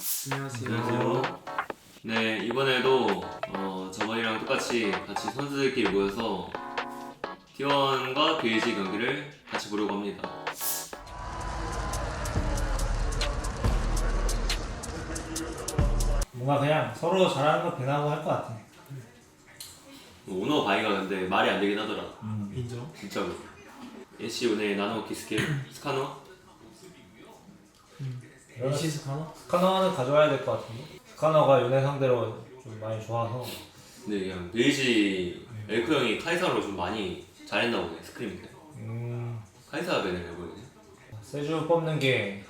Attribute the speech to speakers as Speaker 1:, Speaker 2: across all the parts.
Speaker 1: 안녕하세요. 네, 이번에도 저번이랑 똑같이 선수들끼리 모여서 T1과 BLG 경기를 같이 보려고 합니다.
Speaker 2: 뭔가 그냥 서로 잘하는 거 배나고 할 것 같아.
Speaker 1: 오너 바이가 근데 말이 안 되긴 하더라.
Speaker 3: 인정.
Speaker 1: 진짜로. NC 오늘 나노키 스킬 스카너?
Speaker 3: NC 스카너?
Speaker 2: 스카너는 가져와야 될 것 같은데. 스카너가 요네 상대로 좀 많이 좋아서.
Speaker 1: 네, 그냥 BLG 엘코 형이 카이사로 좀 많이 잘했나 보네, 스크림 때. 카이사 밴을 해보이네.
Speaker 2: 세주 뽑는 게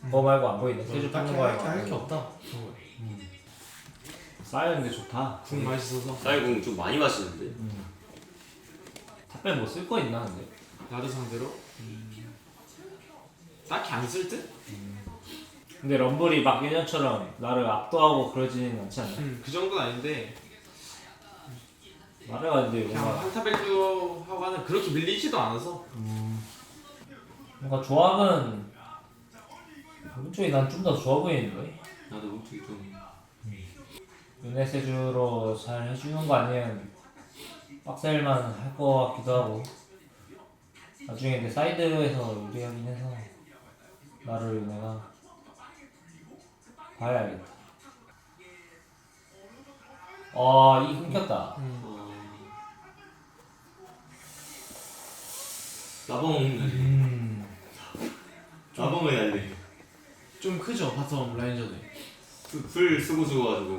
Speaker 2: 그거 말고 안 보이네. 세주
Speaker 3: 딱히
Speaker 2: 뽑는 거 말고.
Speaker 3: 할게 없다.
Speaker 2: 쌓였는데 좋다.
Speaker 3: 국 맛있어서.
Speaker 1: 쌀궁 좀 많이 마시는데.
Speaker 2: 탑백 뭐 쓸 거 있나 근데?
Speaker 3: 나도 상대로. 딱히 안 쓸 듯?
Speaker 2: 근데 럼블이 막 예전처럼 나를 압도하고 그러지는 않지 않나?
Speaker 3: 그 정도는 아닌데
Speaker 2: 나래가 근데
Speaker 3: 그냥
Speaker 2: 뭔가
Speaker 3: 한타백도 하고 하는 그렇게 밀리지도 않아서.
Speaker 2: 뭔가 조합은 오른쪽이 난 좀 더 좋아 보이는데.
Speaker 1: 나도 솔직히 좀
Speaker 2: 요네 세주로 잘 해주는 거 아니면 빡셀만 할 거 같기도 하고. 나중에 내 사이드에서 유리하긴 해서 나를 내가 봐야겠다. 이 끊겼다.
Speaker 1: 나봉 나봉을 날리.
Speaker 3: 좀 크죠 바텀 라인전에.
Speaker 1: 풀 쓰고 죽어가지고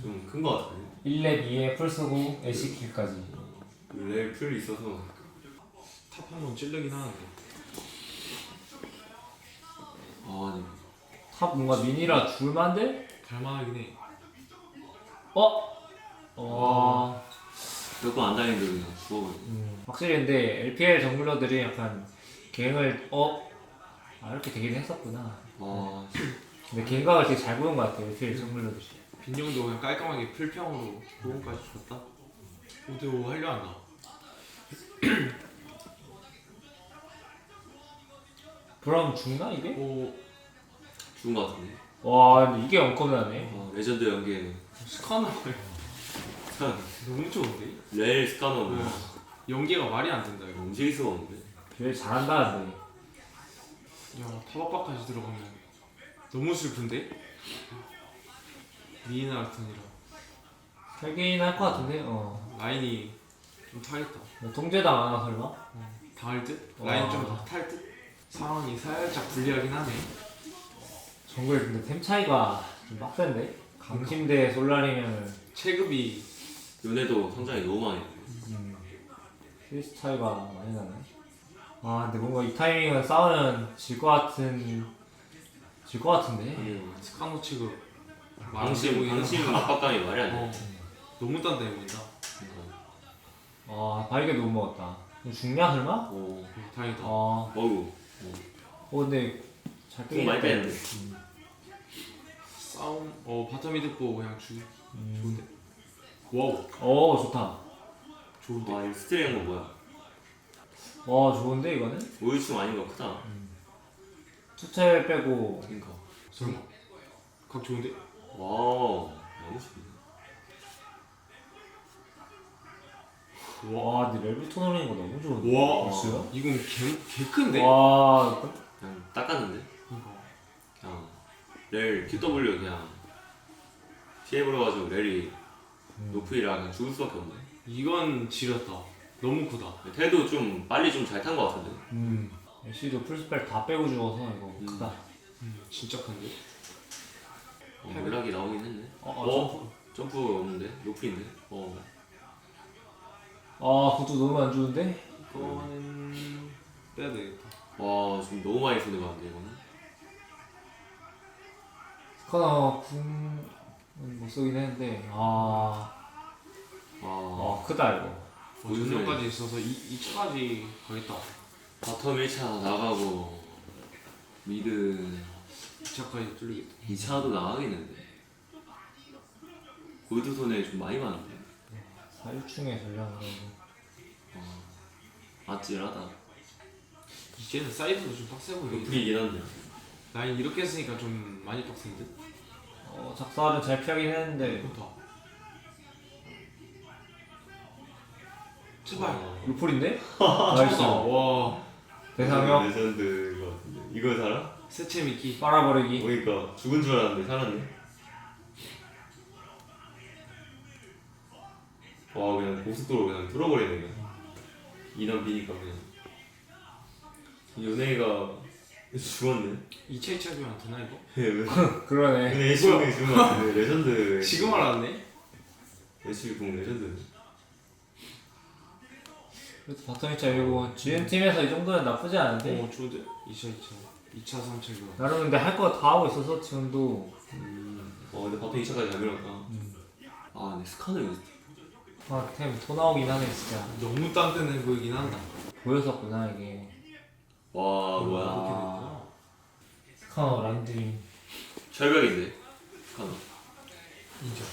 Speaker 1: 좀 큰 거 같아요.
Speaker 2: 1렙 2에 풀 쓰고 LC킬까지.
Speaker 1: 레일 풀 있어서
Speaker 3: 탑 한 번 찔르긴 하는데.
Speaker 1: 네.
Speaker 2: 탑 뭔가 미니라 줄만데?
Speaker 3: 갈만하긴 해.
Speaker 1: 몇 번 안 다니는데 그냥 죽어버려.
Speaker 2: 확실히 근데 LPL 정글러들이 약간 갱을 이렇게 되긴 했었구나. 근데 갱각을 되게 잘 보는 것 같아 LPL 정글러들이.
Speaker 3: 빈용도 그냥 깔끔하게 풀평으로 보험까지 줬다. 5대5 하려 한다.
Speaker 2: 그럼 죽나 이게?
Speaker 1: 죽은 거 같은데.
Speaker 2: 와 근데 이게 엄청나네.
Speaker 1: 레전드 연계
Speaker 3: 스카너 너무 좋은데?
Speaker 1: 레일 스카너 뭐
Speaker 3: 연계가 말이 안 된다 이거.
Speaker 1: 움직일 수가 없는데.
Speaker 2: 되게 잘한다 근데.
Speaker 3: 야 타박바까지 들어가면 너무 슬픈데? 미인아르턴이라
Speaker 2: 살긴 할 것 같은데.
Speaker 3: 라인이 좀 타겠다.
Speaker 2: 너 통제당 안 하나 설마?
Speaker 3: 당할 듯?
Speaker 2: 와.
Speaker 3: 라인 좀 더 탈 듯? 상황이 살짝 불리하긴 하네.
Speaker 2: 정글 근데 템 차이가 좀 빡센데? 강심대 솔라리면
Speaker 3: 체급이
Speaker 1: 요네도 성장이 너무 많이 돼.
Speaker 2: 힐스 차이가 많이 나네. 근데 뭔가 이 타이밍은 싸우면 질 것 같은데?
Speaker 3: 스카노 체급
Speaker 1: 방심 압박감이 말이 안 돼.
Speaker 3: 너무 단단해 보인다.
Speaker 2: 바이게 너무 먹었다. 이거 죽냐 설마?
Speaker 3: 다행이다.
Speaker 1: 어우
Speaker 2: 근데 잘
Speaker 1: 좀 많이
Speaker 2: 뺐네.
Speaker 1: 뺐는데.
Speaker 3: 싸움 바텀 이득 보고 그냥 죽이 좋은데? 와우
Speaker 2: 좋다.
Speaker 3: 좋은데?
Speaker 1: 와 이거 스트레인 거 뭐야?
Speaker 2: 좋은데 이거는?
Speaker 1: 오유충 아닌 거 크다.
Speaker 2: 투텔 빼고
Speaker 1: 그러니까.
Speaker 3: 설마 각 좋은데?
Speaker 1: 와우 너무 좋네.
Speaker 2: 근데 렐부터 노리는 거 너무 좋은데.
Speaker 3: 와
Speaker 2: 있어요?
Speaker 3: 이건 개 큰데?
Speaker 2: 와
Speaker 1: 그냥 닦았는데.
Speaker 3: 이거
Speaker 1: 그냥 렐 QW 그냥 피해버려가지고 렐이 높이라 그냥 죽을 수밖에 없네.
Speaker 3: 이건 지렸다. 너무 크다.
Speaker 1: 태도 좀 빨리 좀 잘 탄 거 같은데.
Speaker 2: LC도 풀스펠 다 빼고 죽어서 이거 크다.
Speaker 3: 진짜 큰데?
Speaker 1: 연락이 나오긴 했네. 점프 없는데? 높이인데?
Speaker 2: 그것도 너무 안 좋은데?
Speaker 3: 이거는 빼야 되겠다.
Speaker 1: 와 지금 너무 많이 쓰는 거 같은데 이거는.
Speaker 2: 스카너 궁은 못 쓰긴 했는데 크다 이거.
Speaker 3: 전력까지 있어서 2차까지 가겠다.
Speaker 1: 바텀 1차 나가고 미드
Speaker 3: 2차까지 뚫리겠다.
Speaker 1: 2차도 나가겠는데. 골드 손에 좀 많이 많은데.
Speaker 2: 사유충의 전략으로.
Speaker 1: 아찔하다.
Speaker 3: 이제는 사이드도 좀 빡세 보이네.
Speaker 1: 높이긴 한데.
Speaker 3: 라인 이렇게 했으니까 좀 많이 빡센데?
Speaker 2: 작사를 잘 피하긴 했는데
Speaker 3: 좋다. 제발.
Speaker 2: 루플인데? 나이스.
Speaker 3: 와.
Speaker 2: 대상형
Speaker 1: 레전드 이거 같은데. 이거 살아?
Speaker 3: 세체 미끼.
Speaker 2: 빨아버리기.
Speaker 1: 보니까 죽은 줄 알았는데 살았네. 와 그냥 고속도로 그냥 뚫어버리네 그냥. 인원 비니까 그냥. 연예가 죽었네.
Speaker 3: 2차 2차면 되나 이거?
Speaker 1: 왜?
Speaker 2: 그러네.
Speaker 1: 근데 애쉬궁이 죽은 것 같은데 레전드.
Speaker 3: 지금 알았네?
Speaker 1: 애쉬궁 레전드.
Speaker 2: 그래도 바텀 2차 이고 GM팀에서 이 정도는 나쁘지 않은데
Speaker 3: 좋은데? 2차 2차 2차 3차 이거.
Speaker 2: 나름 근데 할 거 다 하고 있어서 지금도.
Speaker 1: 근데 바텀 2차까지 잘 밀었다. 아 근데 스카는
Speaker 2: 템 또 나오긴 하네 진짜.
Speaker 3: 너무 딴딴해 보이긴 한다.
Speaker 2: 보였었구나 이게.
Speaker 1: 와
Speaker 3: 이렇게
Speaker 1: 뭐야.
Speaker 3: 됐구나.
Speaker 2: 스카너 란드림.
Speaker 1: 철벽인데 스카는
Speaker 3: 인정.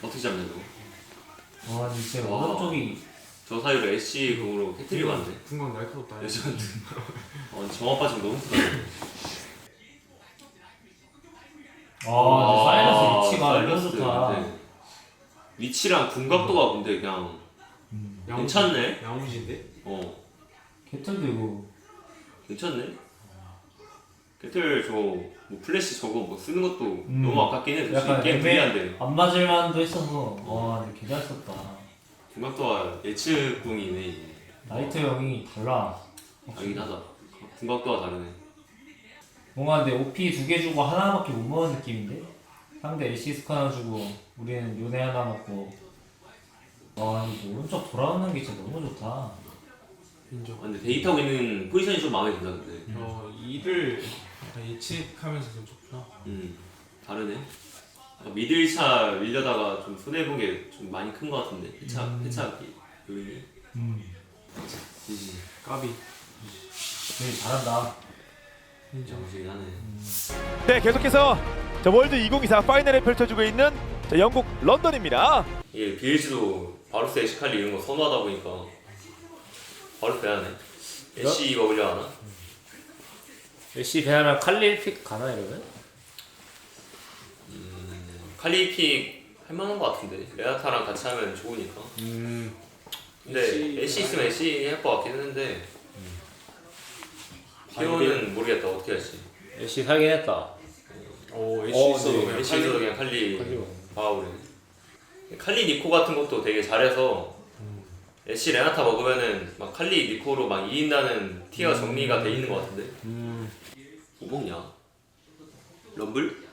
Speaker 1: 어떻게 잡냐 이거.
Speaker 2: 와 진짜
Speaker 1: 와.
Speaker 2: 오른쪽이.
Speaker 1: 저 사이로 애쉬 궁으로 캐트리가 안 돼.
Speaker 3: 분광 날카롭다.
Speaker 1: 레전드. 정화 빠지면 너무 크다.
Speaker 2: 사이러스 위치가 너무
Speaker 1: 사이러스
Speaker 2: 좋다.
Speaker 1: 근데 위치랑 궁각도가 근데 그냥 괜찮네.
Speaker 3: 야무진데?
Speaker 2: 개털도 이거.
Speaker 1: 괜찮네. 캐틀 저뭐 플래시 저거 뭐 쓰는 것도 너무 아깝긴 해. 솔직히
Speaker 2: 약간
Speaker 1: 게임 불리한데.
Speaker 2: 안 맞을 만도 했어서. 와 근데 개 잘 썼다.
Speaker 1: 궁각도가 예측 궁이네.
Speaker 2: 나이트 형이 달라.
Speaker 1: 알긴 하다. 궁각도가 다르네.
Speaker 2: 뭔가 근데 OP 2개 주고 하나밖에 못 먹은 느낌인데? 상대 LC 스카 하나 주고 우리는 요네 하나 먹고. 와 이거 오른쪽 돌아오는 게 진짜 너무 좋다.
Speaker 3: 인정.
Speaker 1: 근데 데이트하고 있는 포지션이 좀 마음에 든다 근데.
Speaker 3: 이를 약간 예측하면서 좀 좋구나.
Speaker 1: 다르네. 미드 1차 밀려다가 좀 손해본 게 좀 많이 큰 것 같은데 회차 요인이.
Speaker 3: 까비.
Speaker 2: 되게 잘한다.
Speaker 1: 정신이 하네.
Speaker 4: 네, 계속해서 자, 월드 2024 파이널을 펼쳐주고 있는 자, 영국 런던입니다.
Speaker 1: 이게 BLG도 바루스 에시칼리 이런 거 선호하다 보니까 바루스 배하네. 애쉬 먹으려 하나?
Speaker 2: LC 배하면 칼릴 픽 가나 이러면?
Speaker 1: 칼리픽 할만한 것 같은데 레아타랑 같이 하면 좋으니까. 근데 애쉬 있으면 애쉬 할 것 같긴 했는데 피오는 모르겠다 어떻게 할지.
Speaker 2: LC 살긴 했다.
Speaker 3: 애쉬 있어도 그냥
Speaker 1: 애쉬 있어도 그냥 칼리 봐버리네. 칼리 니코 같은 것도 되게 잘해서 애쉬 레나타 먹으면은 막 칼리 니코로 막 이긴다는 티어 정리가 돼 있는 것 같은데. 뭐 먹냐? 럼블?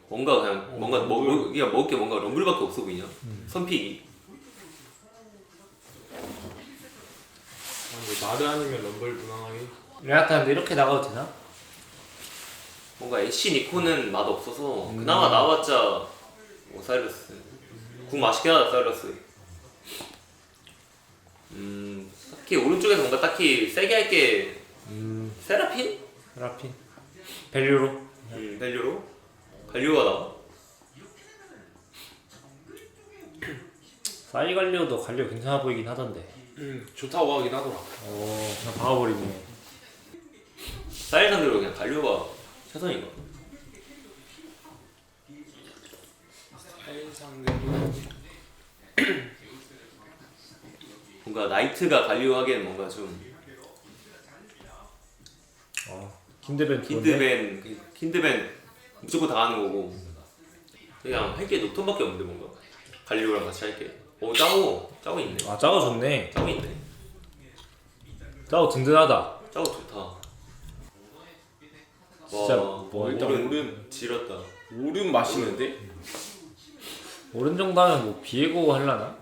Speaker 1: 뭔가 그냥 뭔가 먹을 게 뭔가 럼블밖에 없어 보이냐? 선픽이.
Speaker 3: 마드 아니면 럼블 무난하게.
Speaker 2: 레아타인데 이렇게 나가도 되나?
Speaker 1: 뭔가 애쉬 니코는 맛 없어서 그나마 나와봤자 뭐 사이러스. 궁 맛있게 하다 사이러스. 딱히 오른쪽에서 뭔가 딱히 세게 할게. 세라핀?
Speaker 2: 라핀. 밸류로.
Speaker 1: 밸류로? 갈류가 나와?
Speaker 2: 사이 갈리오도 갈리오 괜찮아 보이긴 하던데.
Speaker 3: 좋다고 하긴 하더라.
Speaker 2: 그냥 박아버리네.
Speaker 1: 쌀 상대로 그냥 갈류가 최선인가? 뭔가 나이트가 갈류 하기엔 뭔가 좀
Speaker 2: 킨드벤
Speaker 1: 킨드벤 무조건 다 하는 거고 그냥 할 게 녹턴밖에 없는데 뭔가 갈류랑 같이 할게. 짜오 있네.
Speaker 2: 아 짜오 좋네.
Speaker 1: 짜오 있네.
Speaker 2: 짜오 든든하다.
Speaker 1: 짜오 좋다.
Speaker 2: 진짜
Speaker 1: 와,
Speaker 3: 일단
Speaker 1: 오른 지렸다.
Speaker 3: 오름 맛있는데?
Speaker 2: 오른 정도 하면 뭐 비에고 할라나?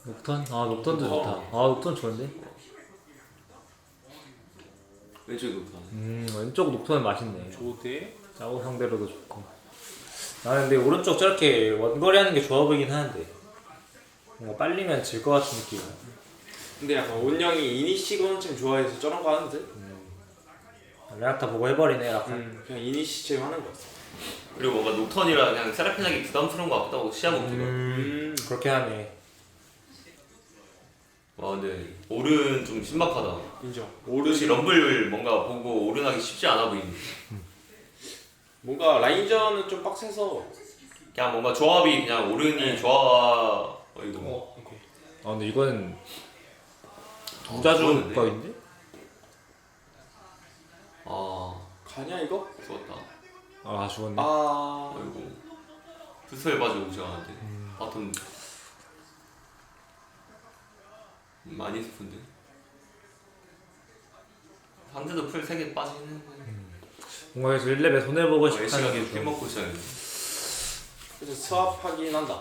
Speaker 2: 녹턴? 녹턴도 좋다. 녹턴 좋은데?
Speaker 1: 왼쪽이 좋다.
Speaker 2: 왼쪽 녹턴은 맛있네.
Speaker 3: 좋대.
Speaker 2: 짜오 상대로도 좋고. 나는 근데 오른쪽 저렇게 원거리 하는 게 좋아 보이긴 하는데 뭔가 빨리면 질 것 같은 느낌.
Speaker 3: 근데 약간 온영이 이니시 좀 좋아해서 저런 거 하는데?
Speaker 2: 레아타 보고 해버리네 약간.
Speaker 3: 그냥 이니시 체험 하는 거.
Speaker 1: 그리고 뭔가 녹턴이라 그냥 세라핀하기 부담스러운 것 같기도 하고 시야먹기가.
Speaker 2: 그렇게 하네.
Speaker 1: 와 근데 오른 좀 신박하다.
Speaker 3: 인정.
Speaker 1: 혹시 럼블 뭔가 보고 오른하기 쉽지 않아 보이는데.
Speaker 3: 뭔가 라인전은 좀 빡세서.
Speaker 1: 그냥 뭔가 조합이 그냥 오른이 좋아. 이거.
Speaker 2: 아 근데 이거는
Speaker 1: 좋았는데?
Speaker 2: 두자주각인데?
Speaker 1: 아
Speaker 3: 가냐 이거?
Speaker 1: 좋았다.
Speaker 2: 아 죽었네.
Speaker 3: 아.
Speaker 1: 아이고 투스에 빠지고 오지 않았는데. 바텀 많이 슬픈데. 상대도 풀 3개 빠지긴 했는데.
Speaker 2: 뭔가 그래서 1렙에 손해보고
Speaker 1: 애쉬가
Speaker 2: 싶다는
Speaker 1: 계속
Speaker 2: 게
Speaker 1: 힐 먹고 있어야 돼.
Speaker 3: 그래서 스왑하긴 한다.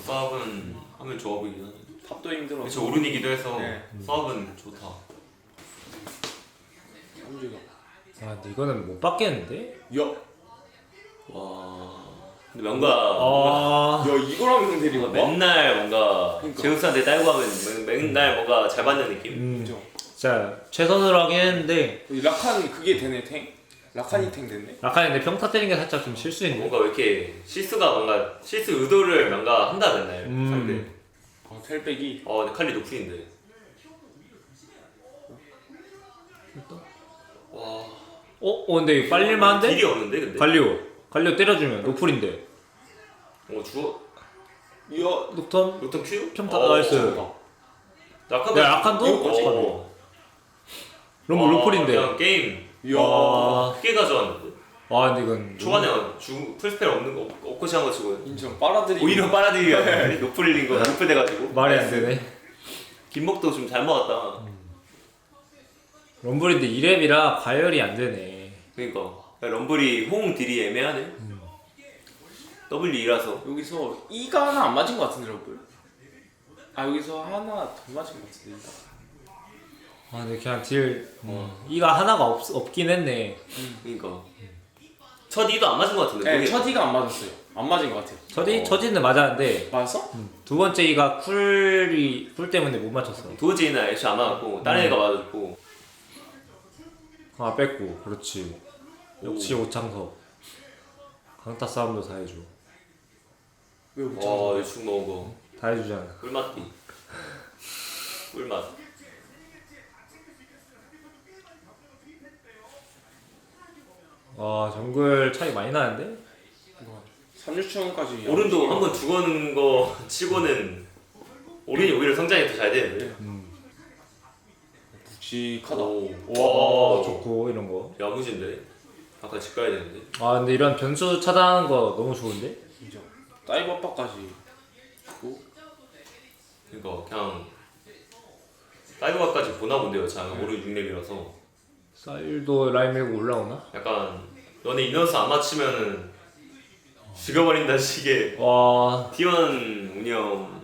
Speaker 1: 싸움은 하면 좋아 보이긴 하네.
Speaker 3: 탑도 힘들어.
Speaker 1: 그치 오른이기도 해서
Speaker 3: 네.
Speaker 1: 싸움은 좋다.
Speaker 3: 움직여.
Speaker 2: 아 근데 이거는 못 받겠는데?
Speaker 3: 야.
Speaker 1: 와 근데 뭔가
Speaker 2: 아
Speaker 3: 야 이걸 하면 데리고 와?
Speaker 1: 맨날 뭔가
Speaker 3: 그러니까.
Speaker 1: 제우스한테 딸고 하면 맨날 뭔가 잘 받는 느낌?
Speaker 3: 인정.
Speaker 2: 진짜 최선으로 하긴 했는데
Speaker 3: 라칸 그게 되네 탱? 라칸이 탱 됐네?
Speaker 2: 라칸이 근데 평타 때리는 게 살짝 좀 실수인데.
Speaker 1: 뭔가 왜 이렇게 실수가 뭔가 실수 의도를 뭔가 한다 맨날 상대.
Speaker 3: 텔백이.
Speaker 1: 근데 칼리 노플인데. 와
Speaker 2: 근데 이거 빨릴만한데?
Speaker 1: 딜이 없는데 근데.
Speaker 2: 갈리오 때려주면 노플인데.
Speaker 1: 주워.
Speaker 3: 이야.
Speaker 2: 녹턴
Speaker 1: 로턴 큐?
Speaker 2: 평타 나이스.
Speaker 1: 라칸도.
Speaker 2: 야, 라칸도? 럼블 노플인데.
Speaker 1: 그냥 게임
Speaker 3: 이야.
Speaker 1: 크게 가져왔는데.
Speaker 2: 아 근데 이건
Speaker 1: 초반에 풀스펠 없는 거 없고 시한 거 치고.
Speaker 3: 인정. 빨아들이.
Speaker 1: 오히려 빨아들이가 아니라 노플인 거 노플 돼가지고.
Speaker 2: 말이 안 되네.
Speaker 1: 김목도 좀 잘 먹었다.
Speaker 2: 럼블인데 2렙이라 가열이 안 되네.
Speaker 1: 그러니까 럼블이 호응 딜이 애매하네. W2라서.
Speaker 3: 여기서 E가 하나 안 맞은 것 같은데 럼블? 아 여기서 하나 더 맞은 것 같은데 E가?
Speaker 2: 아 근데 그냥 딜 이가 하나가 없긴 했네.
Speaker 1: 그러니까 첫 2도 안 맞은 것 같은데.
Speaker 3: 네,
Speaker 1: 모르겠다.
Speaker 3: 첫 E가 안 맞았어요. 안 맞은 것 같아요.
Speaker 2: 처지는 맞았는데
Speaker 3: 맞았어?
Speaker 2: 두 번째 이가 쿨 때문에 못 맞췄어.
Speaker 1: 두 번째 이는 애쉬 안 맞았고 다른 애가 맞았고.
Speaker 2: 아 뺐고 그렇지. 역시 오창석. 강타 싸움도 다 해줘.
Speaker 3: 왜 못
Speaker 1: 와
Speaker 3: 찾았어?
Speaker 1: 이거 죽 먹은 거.
Speaker 2: 다 해주잖아.
Speaker 1: 꿀맛띠. 꿀맛.
Speaker 2: 와 정글 차이 많이 나는데?
Speaker 3: 3류충까지
Speaker 1: 오른도 한 번 죽어는 거 치고는 오른이 오히려 성장이 더 잘 되는데.
Speaker 3: 묵직하다.
Speaker 1: 와
Speaker 2: 좋고 이런 거.
Speaker 1: 야무진데. 아까 집 가야 되는데.
Speaker 2: 아 근데 이런 변수 차단하는 거 너무 좋은데?
Speaker 3: 인정. 다이브 압박까지 주고.
Speaker 1: 그러니까 그냥 다이브가까지 보나 본데요. 자 오른 6렙이라서.
Speaker 2: 쌀도 라인 밀고 올라오나?
Speaker 1: 약간 너네 인원수 안 맞추면은 죽여버린다 식의
Speaker 2: 와.
Speaker 1: T1 운영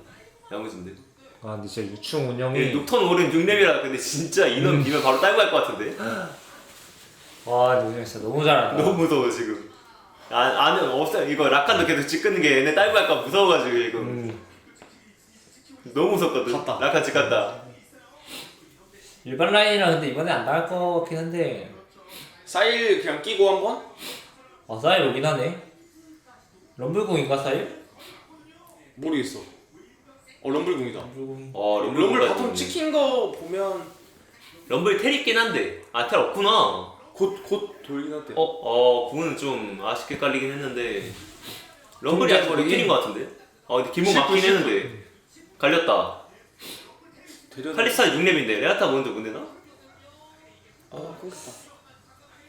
Speaker 1: 야무진데.
Speaker 2: 아 근데 진짜 유충 운영이.
Speaker 1: 녹턴 오른 6렙이라 근데 진짜 인원 비면 바로 딸고 갈 것 같은데.
Speaker 2: 와 근데 운영 진짜 너무 잘한다.
Speaker 1: 너무 무서워 지금. 아는 없어. 이거 라칸도 계속 찍는 게 얘네 딸고 갈까 무서워가지고 이거. 너무 무섭거든.
Speaker 3: 갔다.
Speaker 1: 라칸 집 갔다.
Speaker 2: 일반 라인이라 근데 이번에 안 나갈 것 같긴 한데.
Speaker 3: 사일 그냥 끼고 한번?
Speaker 2: 아 사일 오긴 하네. 럼블공인가 사일?
Speaker 3: 모르겠어. 럼블궁이다.
Speaker 1: 럼블
Speaker 3: 럼블
Speaker 1: 같은
Speaker 3: 바텀 찍힌 거 보면
Speaker 1: 럼블 텔 있긴 한데 텔 없구나.
Speaker 3: 곧 돌긴 한대.
Speaker 1: 그거는 좀 아쉽게 깔리긴 했는데 럼블이 아직 못
Speaker 2: 동작거리기?
Speaker 1: 튀는 것 같은데? 근데 기분
Speaker 3: 씹고,
Speaker 1: 막긴
Speaker 3: 씹고.
Speaker 1: 했는데 갈렸다.
Speaker 3: 대전.
Speaker 1: 칼리스타 6렙인데 레아타 먼저 못 내나?
Speaker 3: 끊겼다.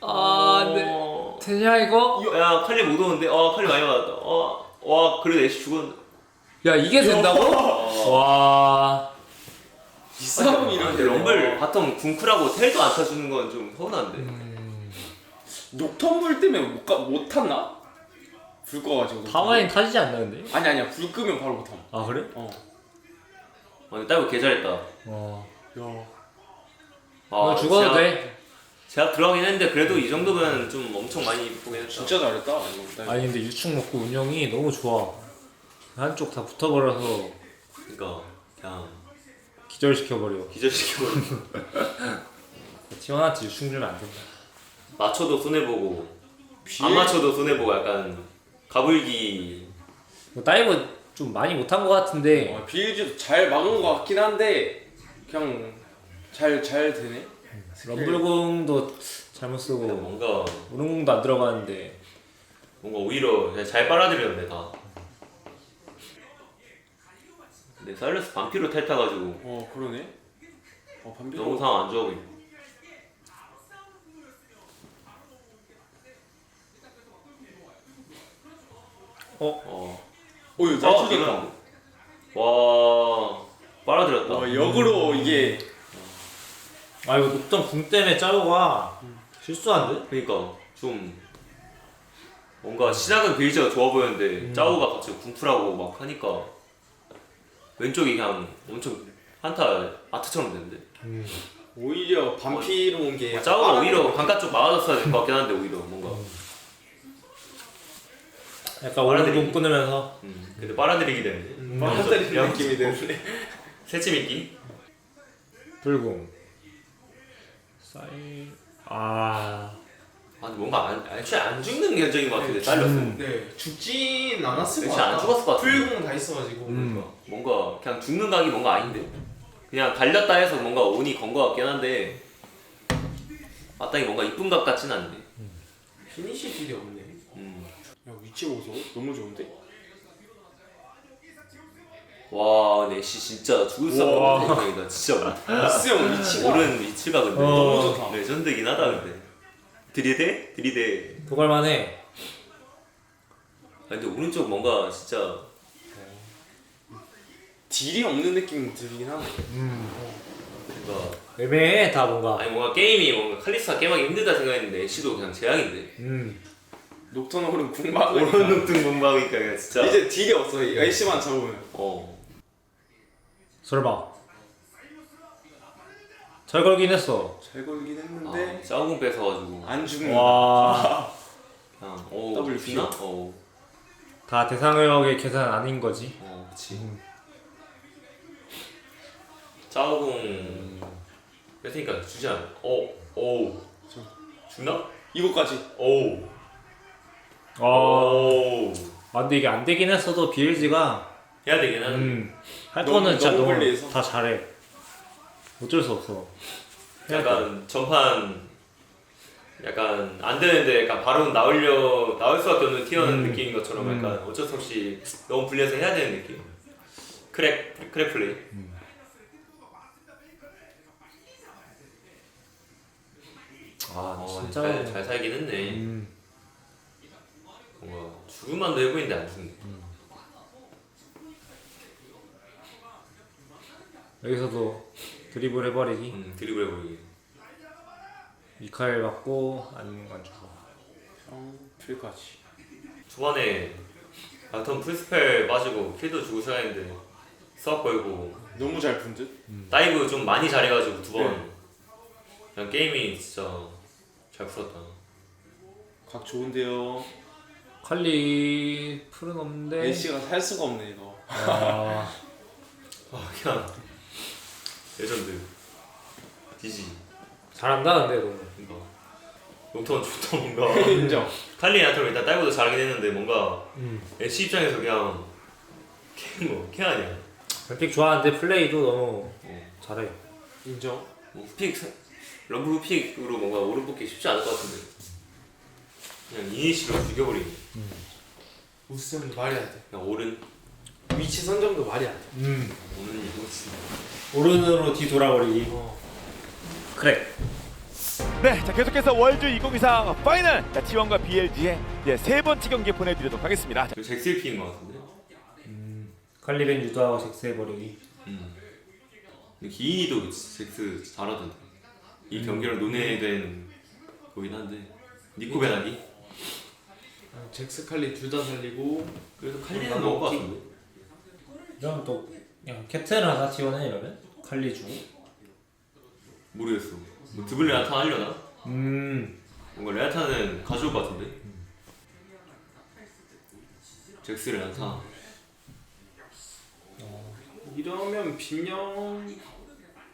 Speaker 2: 아 근데 되냐 이거?
Speaker 1: 야 칼리 못 오는데? 칼리 많이 맞았다. 와 그래도 애쉬 죽었는데.
Speaker 2: 야 이게 된다고? 와.
Speaker 3: 이 싸움
Speaker 1: 근데
Speaker 3: 이런데
Speaker 1: 럼블 바텀 궁쿨하고 텔도 안 타주는 건 좀 서운한데.
Speaker 3: 녹턴불 때문에 못 탔나? 불 꺼가지고.
Speaker 2: 타워엔 타지지 않나 근데?
Speaker 3: 아니야 불 끄면 바로 못 탐.
Speaker 2: 아 그래?
Speaker 1: 근데 딸고 개 잘했다.
Speaker 2: 와.
Speaker 3: 야.
Speaker 2: 죽어도
Speaker 1: 제압-
Speaker 2: 돼.
Speaker 1: 제압 들어가긴 했는데 그래도 이 정도면 좀 엄청 많이 보긴 했다.
Speaker 3: 진짜 잘했다. 이거.
Speaker 2: 아니 근데 유충 먹고 운영이 너무 좋아. 한쪽 다 붙어버려서
Speaker 1: 그러니까 그냥
Speaker 2: 기절시켜버려.
Speaker 1: 기절시켜버리고
Speaker 2: 티원한테 유충 주면 안 된다.
Speaker 1: 맞춰도 손해보고 안 맞춰도 손해보고 약간 가불기.
Speaker 2: 뭐 다이브 좀 많이 못한 것 같은데
Speaker 3: BLG도 잘 막은 것 같긴 한데 그냥 잘 되네.
Speaker 2: 럼블공도 잘못 쓰고
Speaker 1: 뭔가
Speaker 2: 오른공도 안 들어가는데
Speaker 1: 오히려 그냥 잘 빨아들였네 다. 근데 사일러스 반피로 탈타가지고
Speaker 3: 그러네. 반비
Speaker 1: 너무 상황 안 좋아 보이네.
Speaker 3: 오유 잘 쳐졌다.
Speaker 1: 와 빨아들였다.
Speaker 3: 역으로 이게
Speaker 2: 아 이거 녹턴 궁 때문에 짜오가 실수한데?
Speaker 1: 그러니까 좀 뭔가 시작은 빌즈가 좋아 보였는데 짜오가 갑자기 궁풀하고 막 하니까 왼쪽이 그냥 엄청 한타 아트처럼 되는데
Speaker 3: 오히려 반피로 온 게
Speaker 1: 짜오가 오히려 강가 쪽 막아줬어야 될 것 같긴 한데 오히려 뭔가
Speaker 2: 약간 오른공 끊으면서
Speaker 1: 근데 빨아들이기 때문에
Speaker 3: 빨아들이는 느낌이 드는데.
Speaker 1: 새치미끼
Speaker 2: 불공 사일
Speaker 1: 근데 뭔가 애초에 안 죽는 견적인 것 같은데 잘렸어.
Speaker 3: 네, 죽진 않았을 것
Speaker 1: 애초에 안
Speaker 3: 같다.
Speaker 1: 죽었을 것 같아.
Speaker 3: 풀공 다 있어가지고.
Speaker 1: 뭔가 그냥 죽는 각이 뭔가 아닌데 그냥 달렸다 해서 뭔가 운이 건 것 같긴 한데 마땅히 뭔가 이쁜 각 같진 않네.
Speaker 3: 피니시 딜이 없네. 야 위치 보소. 너무 좋은데?
Speaker 1: 와 내시 진짜 죽을 수 없는 생각이다 진짜.
Speaker 3: 미스 형 위치가
Speaker 1: 오른 위치가 근데
Speaker 3: 너무 좋다.
Speaker 1: 레전드긴 하다 근데. 들이대?
Speaker 2: 도갈만해.
Speaker 1: 근데 오른쪽 뭔가 진짜
Speaker 3: 딜이 없는 느낌 들긴 하네.
Speaker 1: 뭔가
Speaker 2: 애매해 다 뭔가.
Speaker 1: 아니 뭔가 게임이 뭔가 칼리스타 게임하기 힘들다 생각했는데 애쉬도 그냥 재앙인데.
Speaker 3: 녹턴 오른 궁막
Speaker 1: 오른 녹등 몸박이니까 그냥 진짜.
Speaker 3: 이제 딜이 없어. 애쉬만 잡으면.
Speaker 2: 설마. 잘 걸긴 했어.
Speaker 3: 잘 걸긴 했는데
Speaker 1: 짜오공 뺏어가지고
Speaker 3: 안 죽는다.
Speaker 2: 와.
Speaker 1: 그냥
Speaker 3: WP.
Speaker 1: 죽나?
Speaker 2: 다 대상역의 계산 아닌 거지.
Speaker 1: 그치. 짜오공 뺏으니까 주지 않아. 죽나?
Speaker 3: 이거까지.
Speaker 2: 근데 이게 안 되긴 했어도 BLG가
Speaker 1: 해야 되긴 하는데.
Speaker 2: 할
Speaker 3: 너무-
Speaker 2: 거는 진짜
Speaker 3: 너무
Speaker 2: 너무
Speaker 3: 멀리해서.
Speaker 2: 다 잘해. 어쩔 수 없어.
Speaker 1: 약간 전판 약간 안 되는데 약간 바로 나올 수밖에 없는 티어는 느낌인 것처럼 약간 어쩔 수 없이 너무 불리해서 해야 되는 느낌. 크랙 플레이.
Speaker 2: 진짜.
Speaker 1: 잘 살긴 했네. 뭔가 죽음만도 해보이는데 안 죽네.
Speaker 2: 여기서도 드리블 해버리기.
Speaker 1: 드리블 해보이기.
Speaker 2: 미카엘 맞고 아니면 안 주고.
Speaker 3: 필까지.
Speaker 1: 초반에 바텀 풀스펠 빠지고 킬도 주고 시작했는데 수학 걸고
Speaker 3: 너무 잘 푼 듯.
Speaker 1: 다이브 좀 많이 잘해가지고 두 번
Speaker 3: 네.
Speaker 1: 그냥 게임이 진짜 잘 풀었다.
Speaker 3: 각 좋은데요.
Speaker 2: 칼리 풀은 없는데.
Speaker 3: 애쉬가 살 수가 없네 이거.
Speaker 1: 그냥 레전드 지지.
Speaker 2: 잘한다 근데 너무.
Speaker 1: 그러니까 녹턴 좋다 뭔가.
Speaker 3: 인정.
Speaker 1: 칼리나토를 일단 다이브도 잘하긴 했는데 뭔가 애쉬 입장에서 그냥 걔 아니야.
Speaker 2: 픽 좋아하는데 플레이도 너무 잘해.
Speaker 3: 인정.
Speaker 1: 럼블 후픽으로 뭔가 오른 뽑기 쉽지 않을 것 같은데 그냥 이니시로 죽여버리네.
Speaker 3: 우스형도 말이 안 돼.
Speaker 1: 그냥 오른
Speaker 3: 위치 선정도 말이 안 돼.
Speaker 1: 오른 이거지.
Speaker 2: 오른으로 뒤 돌아버리기. 그래.
Speaker 4: 네, 자 계속해서 월드 2023 파이널 T1과 BLG의 세 번째 경기 보내드리도록 하겠습니다.
Speaker 1: 이거 잭스일피인 것 같은데.
Speaker 2: 칼리벤 유도하고 잭스 해버리기.
Speaker 1: 근데 기인이도 잭스 잘하던데. 이 경기를 논의된 거긴 한데 니코 베나기?
Speaker 3: 잭스 칼리 둘 다 살리고.
Speaker 1: 그래서 칼리는 넣을 것 같은데.
Speaker 2: 이러면 또 그냥 캡틴을 하나 T1에 이러면? 칼리 주고.
Speaker 1: 모르겠어. 뭐 드블 레나타 하려나?
Speaker 2: 음.
Speaker 1: 뭔가 레나타는 가져올 것 같은데. 잭스 레나타.
Speaker 3: 이러면 빈령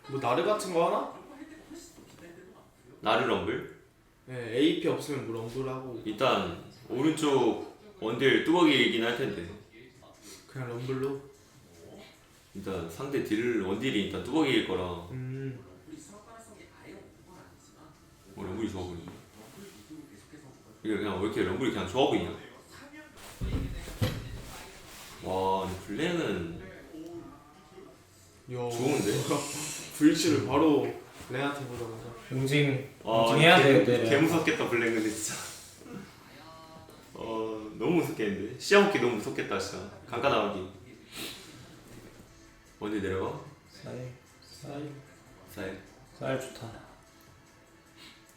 Speaker 3: 뭐 나르 같은 거 하나?
Speaker 1: 나르 럼블?
Speaker 3: 네, AP 없으면 뭐 럼블하고.
Speaker 1: 일단 오른쪽 원딜 뚜벅이긴 할 텐데.
Speaker 3: 그냥 럼블로.
Speaker 1: 일단 상대 딜 원딜이 일단 뚜벅이일 거라 럼블이 좋아 보이네. 이게 그냥 왜 이렇게 럼블이 그냥 좋아 보이냐? 와 근데 블랙은 좋은데?
Speaker 3: 불치를 바로 레나한테 보자마자.
Speaker 2: 응징해야 되는데.
Speaker 1: 개 무섭겠다 블랙 근데 진짜. 너무 무섭겠는데? 시야먹기 너무 무섭겠다 진짜. 강가 나가기. 원딜 내려가? 쌀
Speaker 2: 좋다.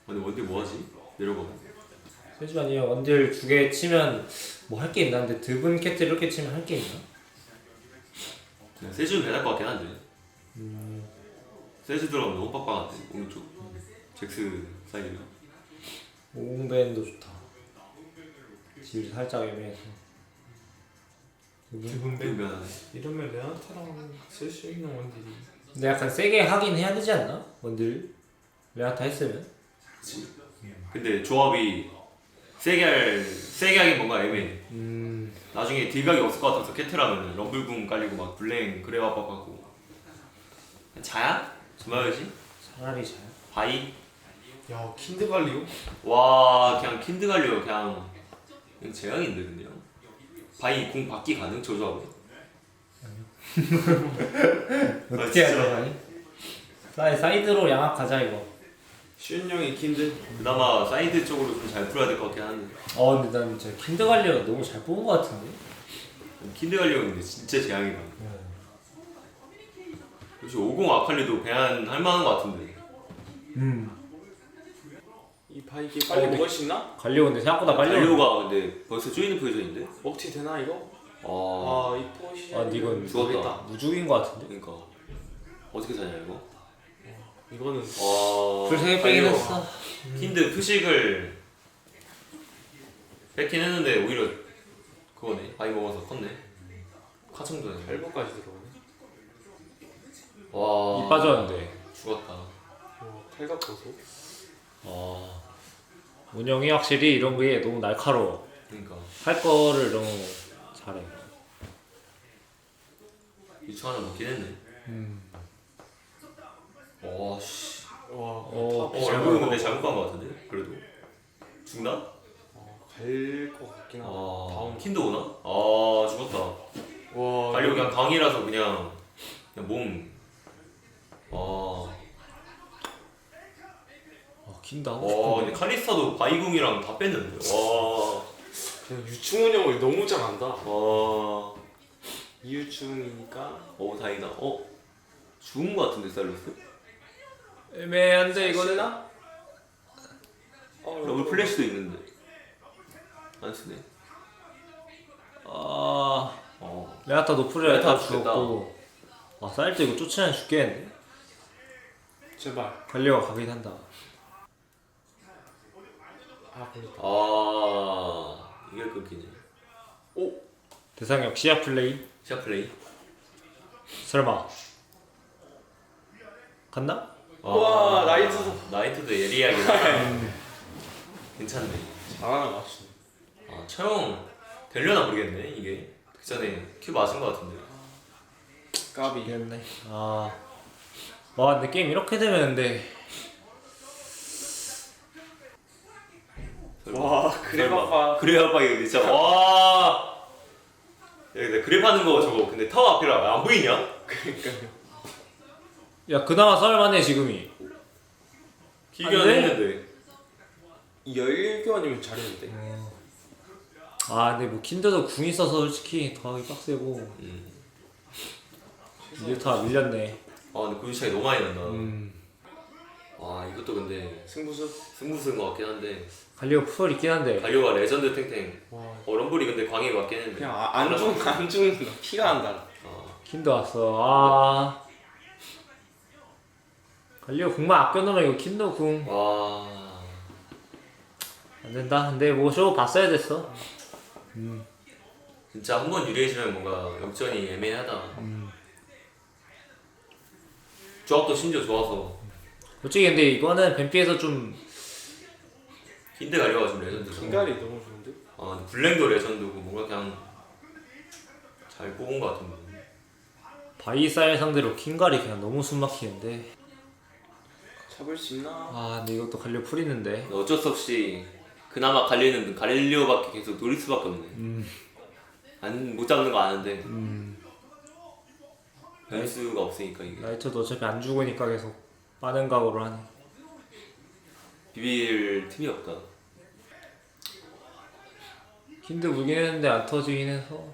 Speaker 1: 근데 원딜 뭐하지? 내려가.
Speaker 2: 세주환이 형 원딜 2개 치면 뭐 할 게 있나? 근데 드분 캐틀 이렇게 치면 할 게 있나?
Speaker 1: 그냥 세주는 배날 것 같긴 한데. 세주 들어가면 너무 빡빡한데 오른쪽. 잭스 사이드가.
Speaker 2: 오공밴도 좋다. 질 살짝 애매해서.
Speaker 1: 그러면
Speaker 3: 이러면 레나타랑 쓸 수 있는 원딜이.
Speaker 2: 근데 약간 세게 하긴 해야 되지 않나? 원딜 레아타 했으면.
Speaker 1: 근데 조합이 세게 하긴 뭔가 애매해. 나중에 딜각이 없을 것 같아서 캐틀하면 럼블궁 깔리고 막 블랭 그래와박 하고. 자야? 주마요지?
Speaker 2: 차라리 잘.
Speaker 1: 바이?
Speaker 3: 야 킨드갈리오?
Speaker 1: 와 그냥 킨드갈리오 그냥 재앙인데 근데요. 바이 궁 받기 가능? 저 조합에?
Speaker 2: 어떻게
Speaker 1: 진짜.
Speaker 2: 하냐? 사이드로 양악 가자 이거.
Speaker 3: 슌 형이 킨드.
Speaker 1: 그나마 사이드 쪽으로 좀 잘 풀어야 될 것 같긴 한데.
Speaker 2: 근데 난 진짜 킨드갈리오 너무 잘 뽑은 것 같은데.
Speaker 1: 킨드갈리오 근데 진짜 재앙이다. 역시 50 아칼리도 배안할 만한 것 같은데.
Speaker 3: 이 바이게 빨리 먹을 수 있나?
Speaker 2: 갈리오 근데 생각보다 빨리.
Speaker 1: 갈리오가 근데 벌써 쪼이는 포지션인데?
Speaker 3: 먹튀 되나 이거?
Speaker 1: 아
Speaker 3: 이 포지션.
Speaker 2: 근데 이건
Speaker 1: 죽었다.
Speaker 2: 무죽인 것 같은데.
Speaker 1: 그러니까 어떻게 사냐 이거?
Speaker 3: 이거는
Speaker 2: 불 3개 빼긴 했어.
Speaker 1: 킨드 표식을 뺏긴 했는데 오히려 그거네. 바이 먹어서 컸네. 카청도네.
Speaker 3: 8번까지 들어오네.
Speaker 1: 와.
Speaker 2: 이 빠졌는데.
Speaker 1: 죽었다.
Speaker 3: 탈각 보소.
Speaker 2: 운영이 확실히 이런 게 너무 날카로워.
Speaker 1: 그러니까
Speaker 2: 할 거를 너무 잘해.
Speaker 1: 유충 하나 먹긴 했네. 와 씨.
Speaker 3: 와.
Speaker 1: 얼굴은 근데 잘못 간 것 같은데? 그래도 죽나?
Speaker 3: 갈것 같긴 하다. 다음.
Speaker 1: 킨드 오나? 아 죽었다.
Speaker 3: 와.
Speaker 1: 갈리오 그냥 강이라서 그냥 몸.
Speaker 2: 긴다.
Speaker 1: 와 근데 칼리스타도 바이궁이랑 다 뺐는데. 와.
Speaker 3: 그냥 유충 운영을 너무 잘한다.
Speaker 1: 와.
Speaker 3: 이유충이니까.
Speaker 1: 다행이다. 죽은 것 같은데 살로스?
Speaker 2: 애매한데 이거는.
Speaker 1: 더블 플래시도 있는데 안 쓰네.
Speaker 2: 레아타 노프레
Speaker 1: 레아타
Speaker 2: 다 죽었고. 사일때 이거 쫓아내면 죽겠는데.
Speaker 3: 제발.
Speaker 2: 갈리오가 가긴 한다.
Speaker 3: 걸렸다.
Speaker 1: 이게 끊기네.
Speaker 2: 대상역 시야 플레이.
Speaker 1: 시작 플레이.
Speaker 2: 설마 갔나?
Speaker 3: 와, 나이트도.
Speaker 1: 나이트도 예리하게. 괜찮네.
Speaker 3: 잘하는 것 같지.
Speaker 1: 처형 되려나 모르겠네 이게. 그 전에 큐 맞은 것 같은데.
Speaker 3: 까비.
Speaker 2: 이겼네. 근데 게임 이렇게 되면 근데
Speaker 3: 와, 그래봐봐.
Speaker 1: 그래봐봐 이거 진짜. 와. 야 근데 그랩 하는 거 저거 근데 타워 앞이라 안 보이냐?
Speaker 3: 그러니까요.
Speaker 2: 야 그나마 썰만해 지금이.
Speaker 1: 기견
Speaker 2: 안 돼?
Speaker 1: 했는데.
Speaker 3: 열교환이면 잘했는데.
Speaker 2: 근데 뭐 킨드도 궁 있어서 솔직히 더 하기 빡세고. 밀타 밀렸네.
Speaker 1: 근데 그 차이 너무 많이 난다. 와 이것도 근데 승부수인 것 같긴 한데.
Speaker 2: 갈리오 풀 있긴 한데.
Speaker 1: 갈리오가 레전드 탱탱.
Speaker 3: 와.
Speaker 1: 럼블이 근데 광이 맞긴 했는데.
Speaker 3: 그냥 안 죽는 피가 안 달아.
Speaker 2: 킨드 왔어. 갈리오 궁만 아껴놓으면 이거 킨드 궁
Speaker 1: 와.
Speaker 2: 안된다. 근데 뭐 쇼 봤어야 됐어.
Speaker 1: 진짜 한 번 유리해지면 뭔가 역전이 애매하다. 조합도 심지어 좋아서.
Speaker 2: 솔직히 근데 이거는 뱀피에서 좀
Speaker 1: 킨드 갈리오가 좀 레전드죠.
Speaker 3: 킹갈이 너무 좋은데?
Speaker 1: 근데 블랭도 레전드고 뭔가 그냥 잘 뽑은 것 같은데.
Speaker 2: 바이사일 상대로 킹갈이 그냥 너무 숨막히는데.
Speaker 3: 잡을 수 있나?
Speaker 2: 아 근데 이것도 갈려 풀리는데.
Speaker 1: 어쩔 수 없이 그나마 갈리는 갈리오밖에 계속 노릴 수밖에 없네. 못 잡는 거 아는데 변수가 없으니까 이게
Speaker 2: 라이터도 어차피 안 죽으니까 계속 빠른 각오를 하네.
Speaker 1: 비빌 틈이 없다.
Speaker 2: 킨드 물긴 했는데 안 터지긴 해서.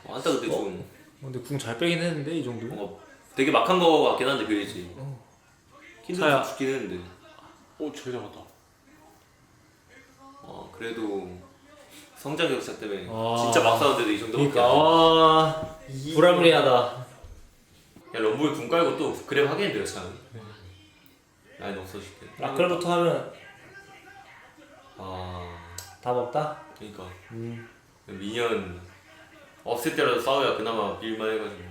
Speaker 1: 한타 그때 좀
Speaker 2: 근데 궁 잘 빼긴 했는데 이 정도?
Speaker 1: 뭔가 되게 막한 거 같긴 한데 그래지.
Speaker 2: 차야.
Speaker 1: 킨드도 죽긴 했는데.
Speaker 3: 오, 잘 잡았다.
Speaker 1: 그래도 성장 격차 때문에
Speaker 2: 아.
Speaker 1: 진짜 막 싸웠는데도 이 정도밖에
Speaker 2: 그러니까
Speaker 1: 안 돼.
Speaker 2: 불합리하다.
Speaker 1: 야 럼블 궁 깔고 또 그랩 하겠는데요 참. 라인 없어질 때.
Speaker 2: 라클부터 하면
Speaker 1: 아
Speaker 2: 답 없다?
Speaker 1: 그러니까 미니언 없을 때라도 싸워야 그나마 빌만 해가지고.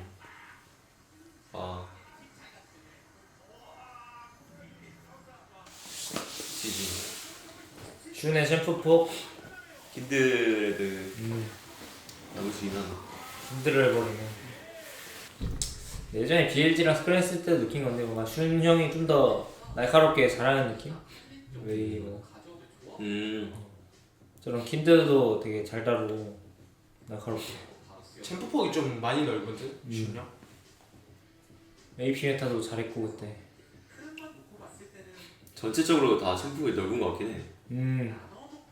Speaker 1: 지지.
Speaker 2: 슌의 챔프폭
Speaker 1: 킨드레드 나올 수 있나?
Speaker 2: 킨드를 해버리네. 예전에 BLG랑 스크린 했을 때 느낀 건데 뭔가 슌 형이 좀 더 날카롭게 잘하는 느낌? 웨이브 저런 킨드도 되게 잘 다루고 날카롭게.
Speaker 3: 챔프폭이 좀 많이 넓은데? 슈냐?
Speaker 2: AP 메타도 잘했고 그때.
Speaker 1: 전체적으로 다 챔프가 넓은 것 같긴 해.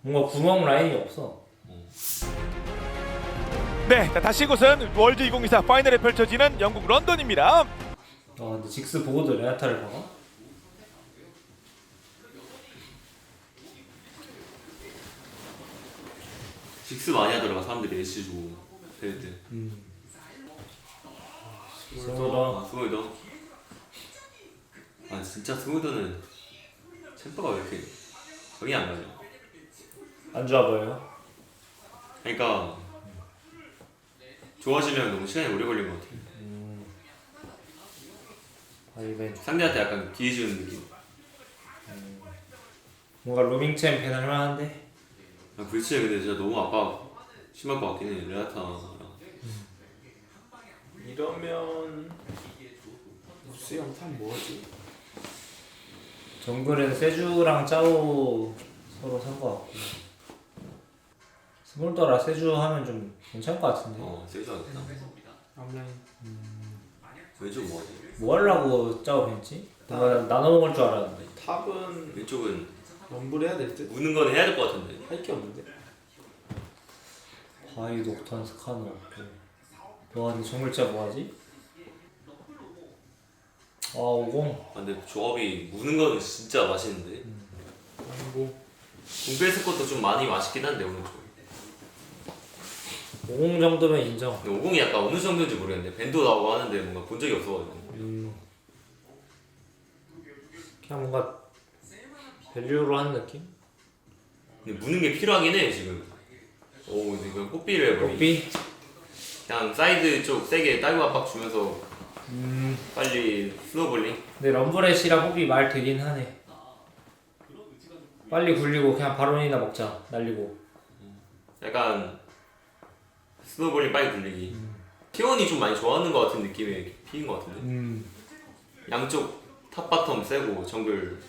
Speaker 2: 뭔가 구멍 라인이 없어.
Speaker 4: 네, 자, 다시 이곳은 월드 2024 파이널에 펼쳐지는 영국 런던입니다.
Speaker 2: 근데 직스 보고도 레나타를 박아?
Speaker 1: 직스 많이 하더라고 사람들이 애쉬 주고 대회 때.
Speaker 2: 스몰더.
Speaker 1: 스몰더. 진짜 스몰더는 챔프가 왜 이렇게 정이 안 가냐.
Speaker 2: 안 좋아 보여요?
Speaker 1: 그러니까 좋아지면 너무 시간이 오래 걸린 것 같아.
Speaker 2: 바이벤.
Speaker 1: 상대한테 약간 기회 주는 느낌.
Speaker 2: 뭔가 로밍챔 배날 할만한데?
Speaker 1: 불치에 근데 진짜 너무 압박 심할 것 같긴 해. 레나타랑.
Speaker 3: 이러면 무스 영상 뭐지?
Speaker 2: 정글은 세주랑 짜오 서로 산 것 같고 스몰더라 세주 하면 좀 괜찮을 것 같은데.
Speaker 1: 세이지 하겠다.
Speaker 3: 앞라인.
Speaker 1: 왼쪽 뭐하지?
Speaker 2: 뭐 하려고 짜오 벤치? 뭔가 나눠 먹을 줄 알았는데.
Speaker 3: 탑은
Speaker 1: 왼쪽은
Speaker 3: 럼블 해야 될 듯?
Speaker 1: 우는 건 해야 될 것 같은데.
Speaker 3: 할 게 없는데?
Speaker 2: 바이 녹턴 스카노 뭐하지? 정글자 뭐하지? 50.
Speaker 1: 근데 조합이 무는 거는 진짜 맛있는데.
Speaker 3: 아이고.
Speaker 1: 궁패스 것도 좀 많이 맛있긴 한데 오른쪽.
Speaker 2: 50 정도면 인정.
Speaker 1: 근데 50이 약간 어느 정도인지 모르겠는데 밴도 나오고 하는데 뭔가 본 적이 없어가지고.
Speaker 2: 그냥 뭔가 밸류로 하는 느낌?
Speaker 1: 근데 무는 게 필요하긴 해 지금. 근데 이거 뽀삐를 해버리.
Speaker 2: 뽀삐?
Speaker 1: 그냥 사이드 쪽 세게 딸고 압박 주면서 빨리 스노볼링.
Speaker 2: 근데 럼블렛이랑 뽀삐 말 되긴 하네. 빨리 굴리고 그냥 바론이나 먹자. 날리고.
Speaker 1: 약간 스노볼링 빨리 굴리기. T1이 좀 많이 좋아하는 것 같은 느낌의 픽인 것 같은데. 양쪽 탑 바텀 세고 정글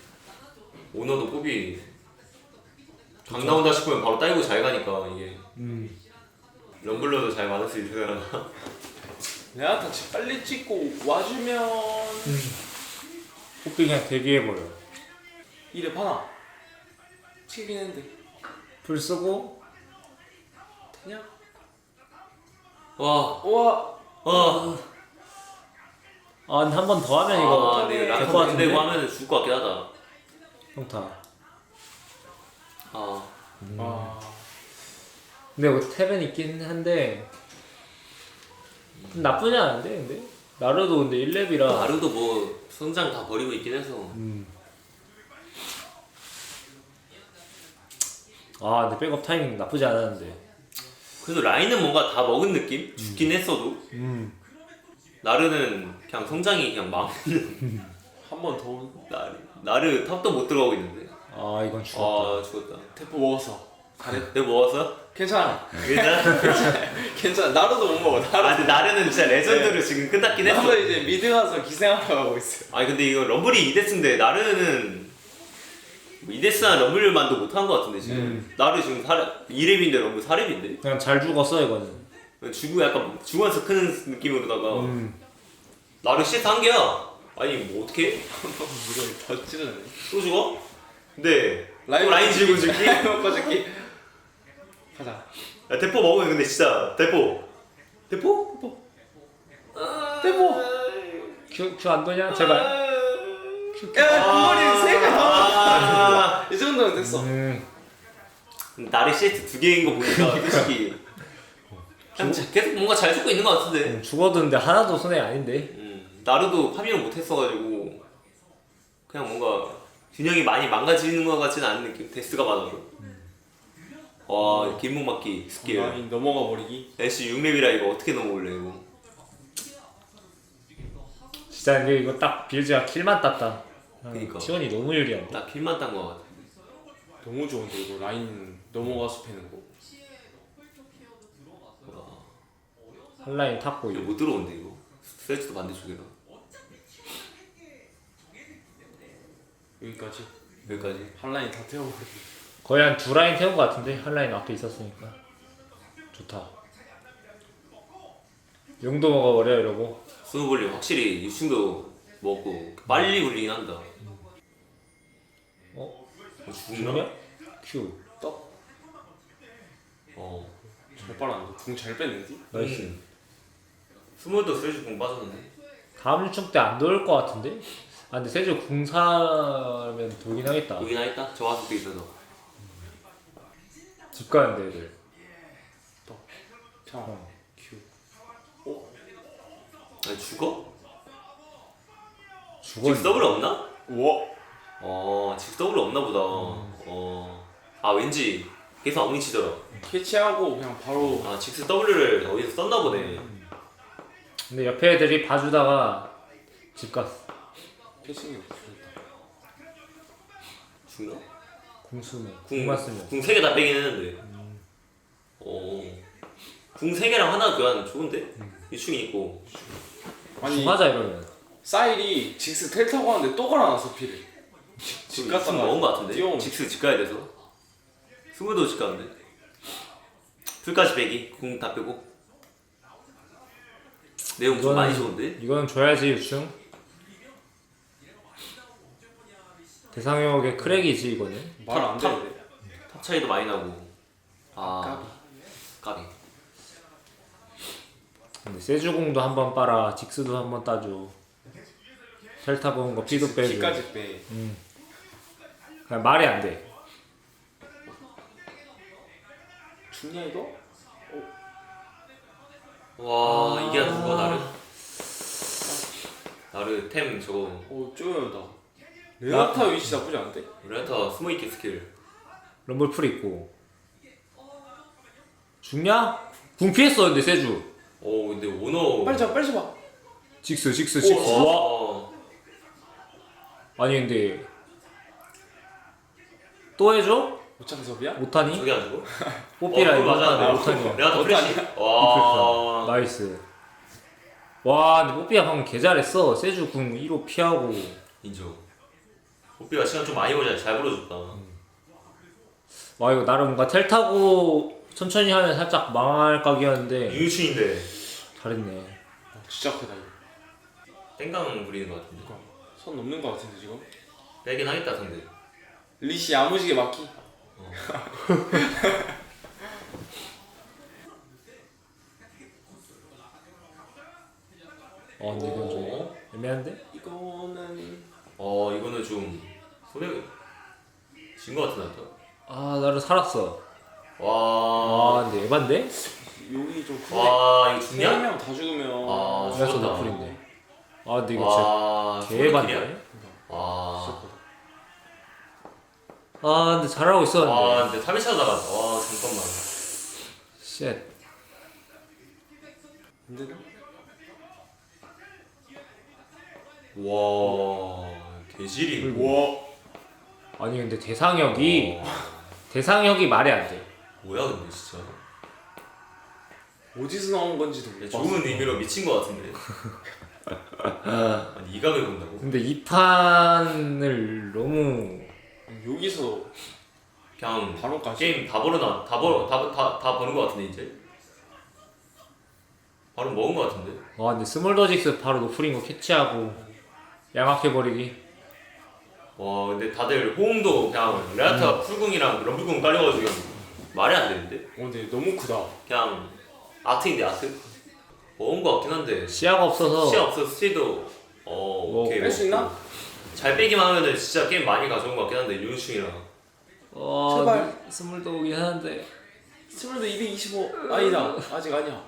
Speaker 1: 오너도 뽀삐 강 나온다 싶으면 바로 딸고 잘 가니까 이게 럼블러도 잘 맞을 수 있으려나.
Speaker 3: 내가 집 빨리 찍고 와주면
Speaker 2: 뽀삐 그냥 대기해버려.
Speaker 3: 이래 봐나 치긴 했는데
Speaker 2: 불 쓰고
Speaker 3: 그냥
Speaker 1: 와.
Speaker 3: 우와
Speaker 2: 근데 한 번 더 하면 이거
Speaker 1: 근데
Speaker 2: 될것
Speaker 1: 라칸
Speaker 2: 같은데?
Speaker 1: 된다고 하면 죽을 것 같긴 하다.
Speaker 2: 평타. 근데 여기 탭은 있긴 한데 나쁘지 않은데 근데? 나르도 근데 1렙이라
Speaker 1: 나루도 뭐 성장 다 버리고 있긴 해서.
Speaker 2: 근데 백업 타이밍 나쁘지 않았는데.
Speaker 1: 그래도 라인은 뭔가 다 먹은 느낌? 죽긴 했어도 나르는 그냥 성장이 그냥 망했는.
Speaker 3: 한 번 더
Speaker 1: 나르 탑도 못 들어가고 있는데.
Speaker 2: 이건 죽었다.
Speaker 1: 죽었다.
Speaker 3: 대포 먹었어.
Speaker 1: 내가 먹었어?
Speaker 3: 괜찮아.
Speaker 1: 괜찮아?
Speaker 3: 괜찮아. 나루도 못 먹어. 나루.
Speaker 1: 아 근데 나르는 진짜 레전드로 지금 끝났긴 했어.
Speaker 3: 나루 이제 미드 가서 기생하러 가고 있어요.
Speaker 1: 아니 근데 이거 럼블이 2데스인데 나르는 뭐 2데스한 럼블만도 못한 것 같은데 지금. 나르 지금 2렙인데 럼블 4렙인데.
Speaker 2: 그냥 잘 죽었어 이거는.
Speaker 1: 주고 약간 죽어서 크는 느낌으로다가 나르 CS 한 개야. 아니 뭐 어떻게?
Speaker 3: 이걸 더 찌르네.
Speaker 1: 또 죽어? 근데 또 라인 지고 죽기?
Speaker 3: 라인 먹고 죽기. 가자.
Speaker 1: 야 대포 먹으면 근데 진짜 대포
Speaker 2: 큐 안 도냐? 제발.
Speaker 3: 야, 군머리 세 개.
Speaker 1: 아,
Speaker 3: 이 정도면 됐어.
Speaker 1: 나르 CS 2개인 거 보니까 솔직히 그냥 계속 뭔가 잘 죽고 있는 것 같은데.
Speaker 2: 죽어도는데 하나도 손해 아닌데.
Speaker 1: 나르도 파밍을 못했어가지고 그냥 뭔가 균형이 많이 망가지는 것 같지는 않은 느낌. 데스가 맞아서. 와 길목 맞기 스킬.
Speaker 3: 라인 넘어가 버리기.
Speaker 1: 애쉬 6렙이라 이거 어떻게 넘어올래 이거.
Speaker 2: 진짜 근데 이거 딱 빌즈가 킬만 땄다.
Speaker 1: 그니까.
Speaker 2: T1이 너무 유리한데.
Speaker 1: 나 킬만 딴 것 같아.
Speaker 3: 너무 좋은데 이거 라인 넘어가서 패는 거.
Speaker 2: 한 라인 탔고
Speaker 1: 이거
Speaker 2: 이거.
Speaker 1: 못 들어온대 이거. 스트레치도 반대쪽이라.
Speaker 3: 여기까지.
Speaker 1: 여기까지.
Speaker 3: 한 라인 다 태워버리기.
Speaker 2: 거의 한 두 라인 태운 것 같은데 한 라인 앞에 있었으니까 좋다. 용도 먹어버려 이러고.
Speaker 1: 스노볼리 확실히 유충도 먹고 빨리 굴리긴 한다. 죽나?
Speaker 2: 죽냐? 큐.
Speaker 3: 떡.
Speaker 1: 어.
Speaker 3: 잘 빨았는데. 궁 잘 뺐는데.
Speaker 2: 나이스.
Speaker 1: 스몰도 스트레치 공 빠졌는데.
Speaker 2: 다음 유충 때 안 돌 것 같은데? 아 근데 세주 궁사면 돌긴 하겠다.
Speaker 1: 여기나 있다. 저 왔을 때 있어서.
Speaker 2: 집 가는데 애들.
Speaker 3: 참.
Speaker 2: 어.
Speaker 3: 큐.
Speaker 1: 아니 죽어?
Speaker 2: 죽었.
Speaker 1: 직스 더블 없나?
Speaker 3: 우와.
Speaker 1: 직스 더블 없나 보다. 아 왠지 계속 아무리 치더라.
Speaker 3: 캐치하고 그냥 바로.
Speaker 1: 아 직스 W를 어디서 썼나 보네.
Speaker 2: 근데 옆에 애들이 봐주다가 집 갔어.
Speaker 3: 캐치는 없었다.
Speaker 1: 죽나?
Speaker 2: 궁수면. 궁만 쓰면.
Speaker 1: 궁 3개 다 빼긴 했는데. 궁 3개랑 하나 교환 좋은데? 유충이 있고.
Speaker 3: 아니
Speaker 2: 궁하자 이러면.
Speaker 3: 사일이 직스 텔 타고 하는데 또 갈아놨어 피를. 집 갔다가
Speaker 1: 집 먹은 거 같은데?
Speaker 3: 뛰어오면.
Speaker 1: 직스 집 가야 돼서. 스무도 집 가는데. 풀까지 빼기. 궁 다 빼고. 내용 좀
Speaker 2: 이거는-
Speaker 1: 많이 좋은데?
Speaker 2: 이거는 줘야지 유충. 대상역의 크랙이지 이거는.
Speaker 3: 말 안 되는데.
Speaker 1: 탑 차이도 많이 나고. 까비.
Speaker 2: 근데 세주공도 한번 빨아. 직스도 한번 따줘. 텔타 먹은 거 피도 빼줘.
Speaker 3: 키까지 빼.
Speaker 2: 그냥 말이 안 돼.
Speaker 3: 죽냐 이거?
Speaker 1: 와 이게 안 죽어 나를. 나를 템 저거.
Speaker 3: 쪼여다. 레나타 위치 나쁘지 않은데?
Speaker 1: 레나타 숨어있기 스킬.
Speaker 2: 럼블 풀 있고. 죽냐? 궁 피했어 근데 세주.
Speaker 1: 근데 오너.
Speaker 3: 빨리 잡아.
Speaker 2: 직스.
Speaker 1: 와.
Speaker 2: 아니 근데 또 해줘?
Speaker 3: 오창섭이야?
Speaker 2: 못하니?
Speaker 1: 저게 안 죽어?
Speaker 2: 뽀삐라 이거
Speaker 1: 맞아.
Speaker 2: 하는데 못하니?
Speaker 1: 레나타 프레시. 와.
Speaker 2: 나이스. 와 근데 뽀삐가 방금 개 잘했어. 세주 궁 1호 피하고.
Speaker 1: 인정. 뽀삐가 시간 좀 많이 걸려. 잘 불어줬다.
Speaker 2: 와 이거 나름 뭔가 텔 타고 천천히 하면 살짝 망할 각이었는데
Speaker 1: 유유춘인데
Speaker 2: 잘했네.
Speaker 3: 진짜 크다 이거.
Speaker 1: 땡강 부리는 것 같은데.
Speaker 3: 선 넘는 거 같은데 지금?
Speaker 1: 빼긴 하겠다 상대.
Speaker 3: 리시 야무지게 막기.
Speaker 2: 근데 이건 좀 애매한데?
Speaker 3: 이거는
Speaker 1: 이거는 좀 손해 진것 같은데.
Speaker 2: 나름 살았어.
Speaker 1: 와.
Speaker 2: 근데 에반데?
Speaker 3: 여기 좀 크네.
Speaker 1: 와 이거 죽냐?
Speaker 3: 3명 다 죽으면
Speaker 2: 그래서
Speaker 1: 죽었다.
Speaker 2: 너플인데. 근데 이거
Speaker 1: 와.
Speaker 2: 진짜 개 에반데?
Speaker 1: 와.
Speaker 2: 근데 잘하고 있었는데.
Speaker 1: 근데 3일차 나갔다. 와 잠깐만.
Speaker 2: 쉣.
Speaker 3: 안 되나?
Speaker 1: 와. 개질이.
Speaker 3: 와.
Speaker 2: 아니 근데 대상혁이 말이 안 돼.
Speaker 1: 뭐야 근데 진짜.
Speaker 3: 어디서 나온 건지도 못 봤어.
Speaker 1: 좋은 의미로 미친 거 같은데. 아니 이각을 본다고?
Speaker 2: 근데 이 판을 너무
Speaker 3: 여기서
Speaker 1: 그냥
Speaker 3: 바로까지.
Speaker 1: 게임 다 벌어놔 다 버는 거 같은데 이제. 바로 먹은 거 같은데.
Speaker 2: 와 근데 스몰더직스 바로 노프린 거 캐치하고 양악해버리기.
Speaker 1: 와 근데 다들 호응도 그냥 레아타 풀궁이랑 럼블궁 깔려가지고 말이 안 되는데.
Speaker 3: 근데 너무 크다.
Speaker 1: 그냥 아트인데 아트? 먹은 거 같긴 한데
Speaker 2: 시야가 없어서
Speaker 1: 시야 없어 스틸도 오케이
Speaker 3: 뺄 수 있나?
Speaker 1: 잘 빼기만 하면은 진짜 게임 많이 가져온 거 같긴 한데 윤충이랑
Speaker 3: 제발.
Speaker 2: 스몰더 오긴 하는데
Speaker 3: 스물도 225 아니다. 아직 아니야.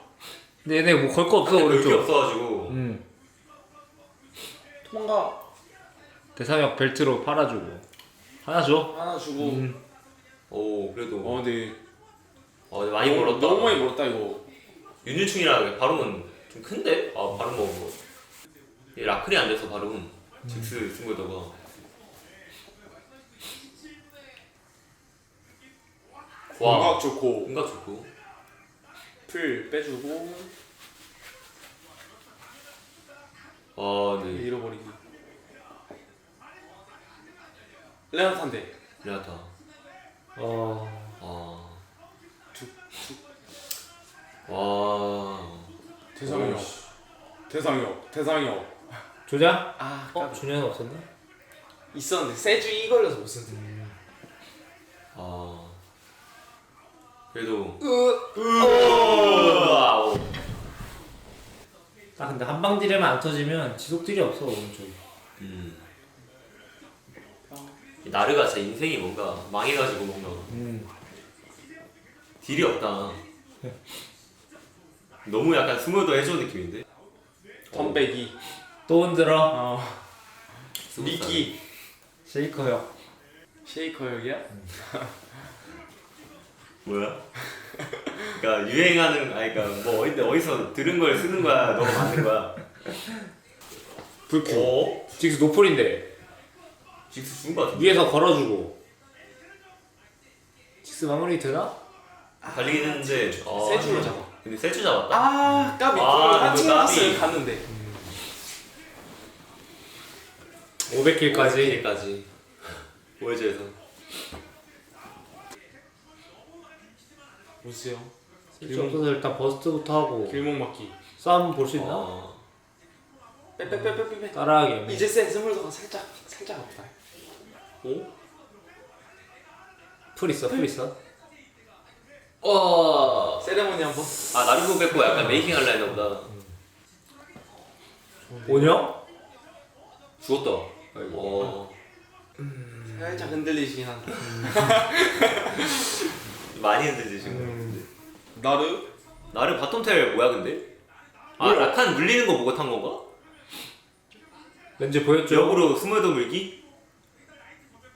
Speaker 2: 근데 얘네 뭐 걸 거 없어
Speaker 1: 여기
Speaker 2: 오른쪽.
Speaker 1: 없어가지고
Speaker 3: 도망가.
Speaker 2: 대상역 벨트로 팔아주고 하나 줘.
Speaker 3: 하나 주고.
Speaker 1: 오 그래도
Speaker 3: 근데
Speaker 1: 근데 많이 벌었다.
Speaker 3: 너무 많이 벌었다 이거.
Speaker 1: 윤유충이랑 발음은 좀 큰데? 발음 먹은 거. 얘 라클이 안 돼서 발음. 직스 쓴 거다가.
Speaker 3: 공각 좋고
Speaker 1: 공각 좋고.
Speaker 3: 풀 빼주고
Speaker 1: 네.
Speaker 3: 잃어버리기. 레나탄데.
Speaker 1: 미안하다. 와.
Speaker 3: 대상역. 대상역.
Speaker 2: 조자?
Speaker 3: 아,
Speaker 2: 조냐는 없었나?
Speaker 3: 있었는데 세주 이 걸려서 못 썼는데.
Speaker 1: 그래도.
Speaker 2: 와우. 딱 근데 한방 딜에만 안 터지면 지속 딜이 없어 오른쪽.
Speaker 1: 이 나르가 진짜 인생이 뭔가 망해가지고 뭔가 딜이 없다. 너무 약간 스몰더 해줘 느낌인데.
Speaker 3: 덤배기.
Speaker 2: 또 흔들어.
Speaker 3: 미끼.
Speaker 2: 쉐이커요.
Speaker 3: 쉐이커역이야?
Speaker 1: 뭐야? 그러니까 유행하는 그러니까 뭐 어디서 들은 걸 쓰는 거야. 너무 많은 거야.
Speaker 2: 불큐. 직스 노폴인데
Speaker 1: 직스 죽은 거 같은데.
Speaker 2: 위에서 걸어주고. 직스 마무리 되나?
Speaker 1: 달리긴 했는데
Speaker 3: 세주로 잡아.
Speaker 1: 근데 세주 잡았다.
Speaker 3: 까비.
Speaker 1: 이거
Speaker 3: 한팀
Speaker 1: 까비.
Speaker 3: 갔으면 갔는데.
Speaker 2: 500킬까지.
Speaker 1: 까지 오해제에서.
Speaker 3: 보세요.
Speaker 2: 실수 없어서 일단 버스트부터 하고
Speaker 3: 길목 맞기.
Speaker 2: 싸움 볼 수 있나?
Speaker 3: 빼빼빼빼빼.
Speaker 2: 따라하기.
Speaker 3: 이제 스물도가 살짝 아프다.
Speaker 1: 오?
Speaker 2: 풀 있어.
Speaker 3: 세레모니 한번.
Speaker 1: 나르고 뺏고 약간 메이킹 할라 했나 보다.
Speaker 2: 오냐?
Speaker 1: 죽었다.
Speaker 3: 살짝 흔들리시긴 한데.
Speaker 1: 많이 흔들지 지금.
Speaker 3: 나르
Speaker 1: 바텀텔 뭐야 근데? 라칸 물리는 거 보고 탄 건가?
Speaker 2: 렌즈 보였죠?
Speaker 1: 역으로 스몰더 물기?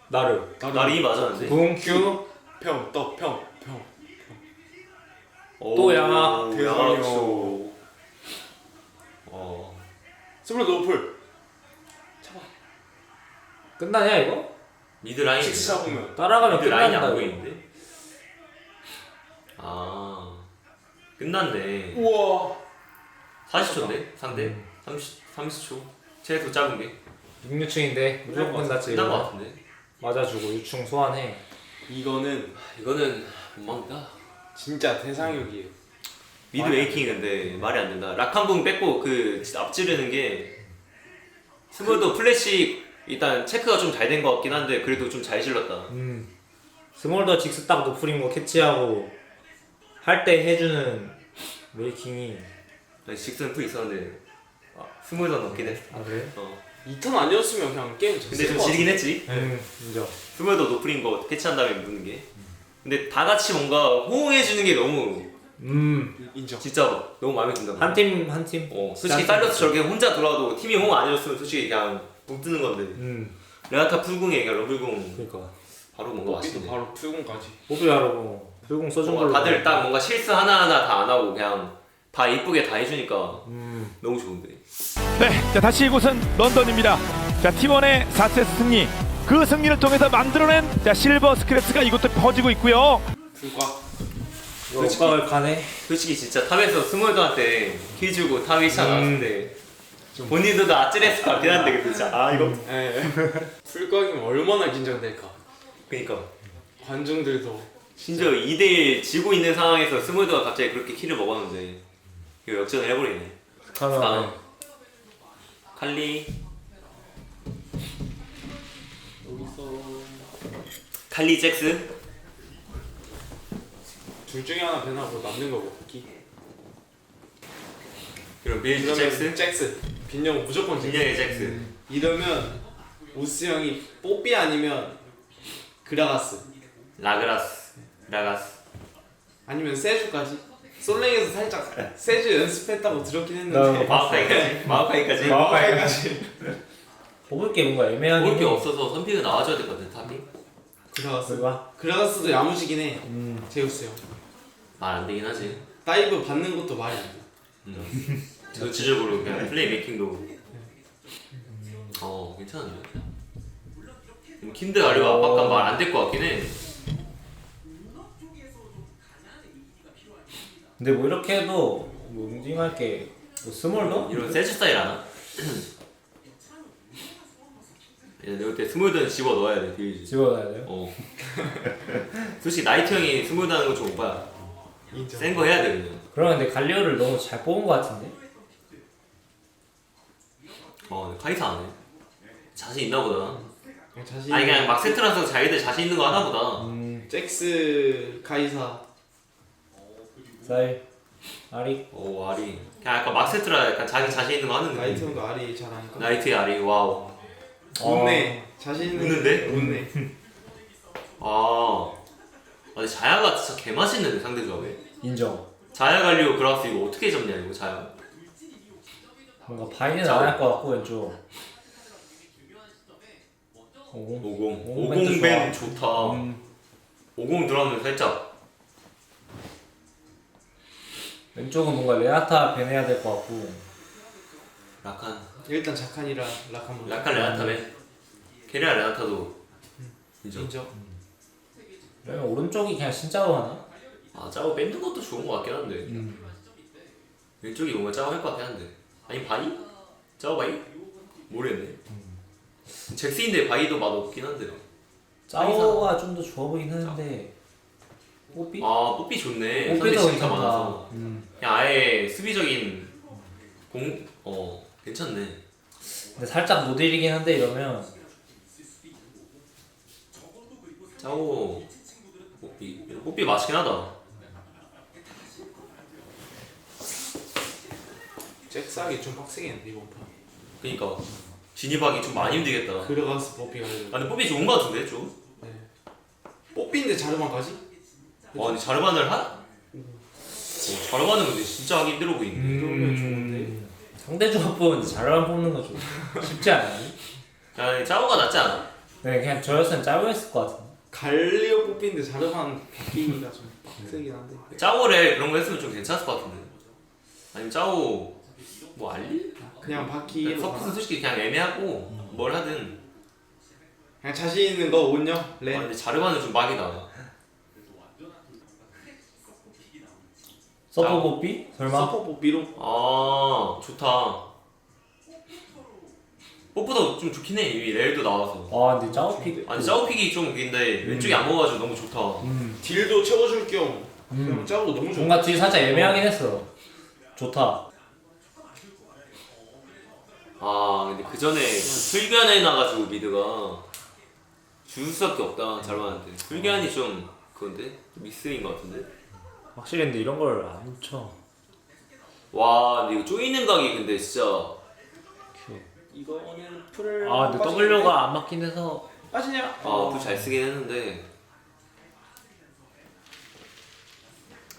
Speaker 2: 나르.
Speaker 1: 날이 맞았는데.
Speaker 2: 궁큐.
Speaker 3: 평.
Speaker 2: 또 양악.
Speaker 3: 대상이요. 스물도 오플.
Speaker 2: 끝나냐 이거?
Speaker 1: 미드 라인.
Speaker 3: 직스 잡으면.
Speaker 2: 따라가면
Speaker 1: 미드 라인이
Speaker 2: 끝난다
Speaker 1: 안
Speaker 2: 이거.
Speaker 1: 보이는데. 끝났네.
Speaker 3: 우와.
Speaker 1: 40초인데 상대? 30초. 최소 작은 게.
Speaker 2: 6류층인데 무조건 끝났지.
Speaker 1: 끝난 거
Speaker 2: 이거.
Speaker 1: 같은데.
Speaker 2: 맞아주고 유충 소환해.
Speaker 3: 이거는
Speaker 1: 못 막다.
Speaker 3: 진짜 대상역이에요.
Speaker 1: 미드 메이킹이 근데 말이 안 된다. 라칸붕 뺏고 그 앞지르는 게 스몰더 플래시 일단 체크가 좀 잘 된 것 같긴 한데 그래도 좀 잘 질렀다.
Speaker 2: 스몰더 직스 딱 노프린 거 캐치하고 할 때 해주는 메이킹이.
Speaker 1: 직스는 또 있었는데 스몰더 넣긴 했어.
Speaker 2: 아 그래?
Speaker 3: 2턴 아니었으면 그냥 게임 졌을
Speaker 1: 근데 좀
Speaker 3: 것
Speaker 1: 지르긴
Speaker 3: 같아.
Speaker 1: 했지.
Speaker 2: 인정.
Speaker 1: 스몰더 노프린 거 캐치한 다음에 묻는 게. 근데 다 같이 뭔가 호응해주는 게 너무
Speaker 3: 인정.
Speaker 1: 진짜 너무 마음에 든다.
Speaker 2: 한 팀.
Speaker 1: 솔직히 살려서 저렇게 혼자 돌아도 팀이 호응 안 해줬으면 솔직히 그냥 붕 뜨는 건데. 레나타 풀궁에 그냥 러블궁
Speaker 2: 그러니까.
Speaker 1: 바로 뭔가 맛있네.
Speaker 3: 바로 풀공까지.
Speaker 2: 호비하라고 풀공 써준 걸로.
Speaker 1: 다들 딱 뭔가 실수 하나하나 다 안 하고 그냥 다 이쁘게 다 해주니까 너무 좋은데.
Speaker 4: 네, 자 다시 이곳은 런던입니다. 자 팀원의 4세트 승리. 그 승리를 통해서 만들어낸 실버 스크래치가 이곳도 퍼지고 있고요.
Speaker 3: 풀과
Speaker 2: 엇박을 가네.
Speaker 1: 솔직히 진짜 탑에서 스몰더한테 킬 주고 탑 1차 나왔는데 본인들도 아찔했을 것 같긴 한데 근데 진짜 아 이거
Speaker 3: 예. 풀각이면 얼마나 긴장될까.
Speaker 1: 그니까
Speaker 3: 관중들도
Speaker 1: 심지어 2대1 지고 있는 상황에서 스몰더가 갑자기 그렇게 킬을 먹었는데 이거 역전을 해버리네.
Speaker 2: 가면
Speaker 1: 칼리
Speaker 3: 여기서
Speaker 1: 칼리 잭스
Speaker 3: 둘 중에 하나 배나고 남는 거 먹기.
Speaker 1: 그럼 빌드
Speaker 3: 이러면
Speaker 1: 잭스
Speaker 3: 잭스. 빈영 무조건 잭스.
Speaker 1: 진영의 잭스
Speaker 3: 이러면 우스 형이 뽀삐 아니면 그라가스
Speaker 1: 라가스
Speaker 3: 아니면 세주까지. 솔랭에서 살짝 세주 연습했다고 들었긴 했는데
Speaker 1: 마우카이까지
Speaker 2: 뽑을 게 뭔가 애매하긴
Speaker 1: 먹을 게
Speaker 2: 해.
Speaker 1: 없어서 선픽은 나와줘야 될 것 같아 탑이.
Speaker 3: 그라가스.
Speaker 2: 뭐야?
Speaker 3: 그라가스도 야무지긴 해. 제우스 형.
Speaker 1: 말 안 되긴 하지.
Speaker 3: 다이브 받는 것도 말이 안 돼.
Speaker 1: 전체적으로 그냥 플레이 메이킹도 괜찮은데. 킨드 아리와 아까 말 안 될 것 같긴 해.
Speaker 2: 근데 뭐 이렇게 해도 뭐 응징할 게뭐 스몰더?
Speaker 1: 이런 세주 스타일 하나? 내가 볼때 스몰드는 집어 넣어야 돼 딜지.
Speaker 2: 집어넣어야 돼요?
Speaker 1: 솔직히 나이트 형이 스몰드 하는 거 좀 오빠야.
Speaker 3: 인정.
Speaker 1: 센 거 해야 돼 그냥.
Speaker 2: 그럼 근데 갈리오를 너무 잘 뽑은 거 같은데?
Speaker 1: 근데 카이사 안 해. 자신 있나 보다.
Speaker 3: 자신.
Speaker 1: 아니 그냥 막 세트라서 자기들 자신 있는 거 하나 보다.
Speaker 3: 잭스 카이사.
Speaker 2: 쌀 아리
Speaker 1: 오 아리. 그냥 아까 막 세트라 약간 자기 자신 있는 거 하는
Speaker 3: 나이트
Speaker 1: 느낌.
Speaker 3: 형도 아리 잘하니까.
Speaker 1: 나이트의 아리 와우.
Speaker 3: 웃네. 자신 있는.
Speaker 1: 웃는데?
Speaker 3: 웃네.
Speaker 1: 근데 자야가 진짜 개 맛있는데 상대 조합에.
Speaker 2: 인정.
Speaker 1: 자야 갈리오 그라스 이거 어떻게 잡냐 이거 자야.
Speaker 2: 뭔가 바이는 안 할 것 같고 왼쪽 50
Speaker 1: 50 벤 좋다. 50 들어가면 살짝
Speaker 2: 왼쪽은 뭔가 레아타 벤해야 될 것 같고
Speaker 1: 라칸
Speaker 3: 일단 자칸이라 라칸 먼저.
Speaker 1: 라칸 레나타 벤. 케리아 레나타도 인정.
Speaker 3: 인정.
Speaker 2: 그러면 오른쪽이 그냥 진짜로 하나?
Speaker 1: 짜고 뺏는 것도 좋은 것 같긴 한데 왼쪽이 뭔가 짜고 할 것 같긴 한데 아니 바이? 짜고 바이? 모르겠네. 잭스인데 바이도 맛없긴 한데.
Speaker 2: 짜오가 좀 더 좋아 보이긴 하는데 뽀삐?
Speaker 1: 뽀삐 좋네. 상대
Speaker 2: 뽀삐도
Speaker 1: 진짜
Speaker 2: 괜찮다.
Speaker 1: 많아서 그냥 아예 수비적인 괜찮네.
Speaker 2: 근데 살짝 못 이기긴 한데 이러면
Speaker 1: 짜고 뽀삐 맛있긴 하다.
Speaker 3: 잭스하기 좀 빡세겠는데 이번 판.
Speaker 1: 그니까 진입하기 좀 많이 힘들겠다.
Speaker 3: 그라가스 뽀삐가.
Speaker 1: 근데 뽀삐 좋은 거 같은데 좀?
Speaker 3: 네. 뽀삐인데 자르만까지?
Speaker 1: 근데 자르반을 자르반은 근데 진짜 하기 힘들어 보이는데.
Speaker 3: 그러면 좋은데.
Speaker 2: 상대 조합은 잘만 뽑는 거 좀 쉽지 않아요?
Speaker 1: 그냥 짜오가 낫지 않아?
Speaker 2: 네 그냥 저였으면 짜오였을 것 같은데
Speaker 3: 갈리오 뽀삐인데 자르만 바뀌기가 좀 빡세긴 한데.
Speaker 1: 짜오래 그런 거 했으면 좀 괜찮을 것 같은데. 아니면 짜오 뭐 알리?
Speaker 3: 그냥 바퀴로
Speaker 1: 서포트 솔직히 그냥 애매하고 뭘 하든.
Speaker 3: 그냥 자신 있는 거 온영 레.
Speaker 1: 근데 자르반은 좀 막이다.
Speaker 2: 서포 뽀삐? 설마?
Speaker 3: 서퍼 뽀삐로.
Speaker 1: 좋다. 뽀뽀도 좀 좋긴 해. 이미 레일도 나와서.
Speaker 2: 근데 짜오픽
Speaker 1: 아니 짜오픽이 좀 웃긴데 왼쪽이 안 먹어가지고 너무 좋다.
Speaker 3: 딜도 채워줄 겸. 그냥 짜오도 너무 좋아.
Speaker 2: 뭔가 뒤 살짝 애매하긴 했어. 좋다.
Speaker 1: 근데 그 전에 풀견에 나가지고 미드가 줄 수밖에 없다. 잘만한데 풀견이 좀 그건데 미스인 것 같은데.
Speaker 2: 확실히 근데 이런 걸 안 쳐.
Speaker 1: 와 근데 이거 쪼이는 각이 근데 진짜.
Speaker 3: 이거는 풀을.
Speaker 2: 근데 W가 안 맞긴 해서
Speaker 3: 빠지냐?
Speaker 1: 풀 잘 쓰긴 했는데.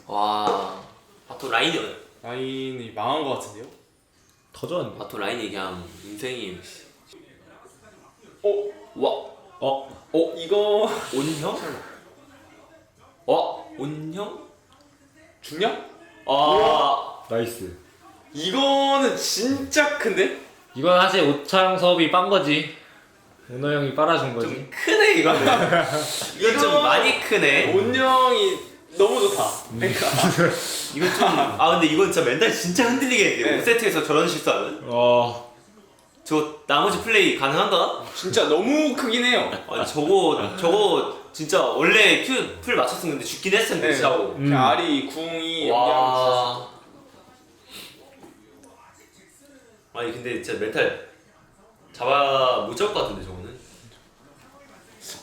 Speaker 1: 와 바토
Speaker 3: 라인이 망한 거 같은데요?
Speaker 2: 터졌는데.
Speaker 1: 바토 라인이 그냥 인생이.
Speaker 3: 이거
Speaker 1: 온형? 온형?
Speaker 3: 중량?
Speaker 2: 나이스.
Speaker 3: 이거는 진짜 큰데?
Speaker 2: 이건 사실 오창 수업이 빤 거지. 은호 형이 빨아준 거지.
Speaker 1: 좀 크네 이거는. 이건 좀 많이 크네.
Speaker 3: 온영이 너무 좋다. 그러니까
Speaker 1: 이건 좀 근데 이건 진짜 멘탈 진짜 흔들리겠는데.
Speaker 3: 네.
Speaker 1: 5세트에서 저런 실수하면? 저 나머지 플레이 가능한가?
Speaker 3: 진짜 너무 크긴 해요.
Speaker 1: 아니 저거 진짜 원래 큐 풀 맞췄었는데 죽긴 했었는데
Speaker 3: 네.
Speaker 1: 시하고.
Speaker 3: 그냥 알이 궁이 연기하고 있었어.
Speaker 1: 와. 아니 근데 진짜 멘탈 못 잡을 것 같은데 저거는.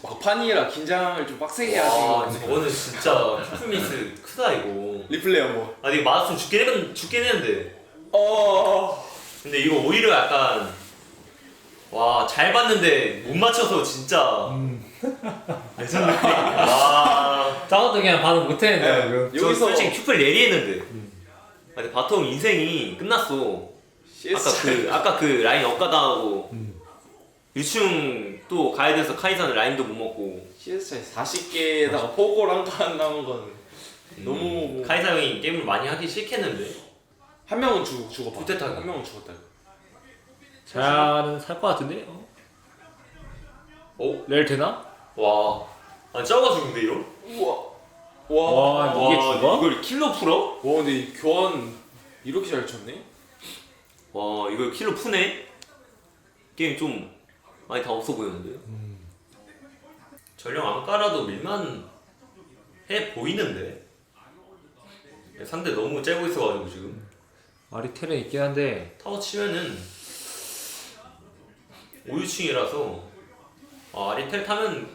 Speaker 3: 막판이라 긴장을 좀 빡세게 하신 것
Speaker 1: 와
Speaker 3: 같네.
Speaker 1: 저거는 진짜 큐 미스 크다 이거.
Speaker 3: 리플레이 한번.
Speaker 1: 아니 이거 맞았으면 죽긴 했는데.
Speaker 3: 어.
Speaker 1: 근데 이거 오히려 약간 와 잘 봤는데 못 맞춰서 진짜 레전드 플레이. 와.
Speaker 2: 저것도 그냥 반응 못했는데
Speaker 3: 네.
Speaker 1: 저
Speaker 3: 여기서
Speaker 1: 솔직히 큐플 예리했는데. 아니 바텀 인생이 끝났어.
Speaker 3: CS
Speaker 1: 아까 그 라인 엇가당하고 유충 또 가야 돼서 카이사는 라인도 못 먹고.
Speaker 3: CS 차이 40개에다가 포골 한 칸 남은 거는 너무
Speaker 1: 카이사 형이 게임을 많이 하기 싫겠는데.
Speaker 3: 한 명은 죽어봐.
Speaker 1: 후퇴타기.
Speaker 3: 한 명은 죽었다.
Speaker 2: 자야는 살 것 같은데? 레일 되나?
Speaker 1: 와. 아 짜가 죽는데 이거?
Speaker 3: 우와.
Speaker 2: 와, 이게 죽어?
Speaker 1: 이걸 킬로 풀어?
Speaker 3: 와 근데 이 교환 이렇게 잘 쳤네?
Speaker 1: 와 이걸 킬로 푸네? 게임 좀 많이 다 없어 보이는데. 전령 안 깔아도 밀만 해 보이는데. 상대 너무 째고 있어가지고 지금
Speaker 2: 아리텔은 있긴 한데
Speaker 1: 타워 치면은 5유층이라서 아리텔 타면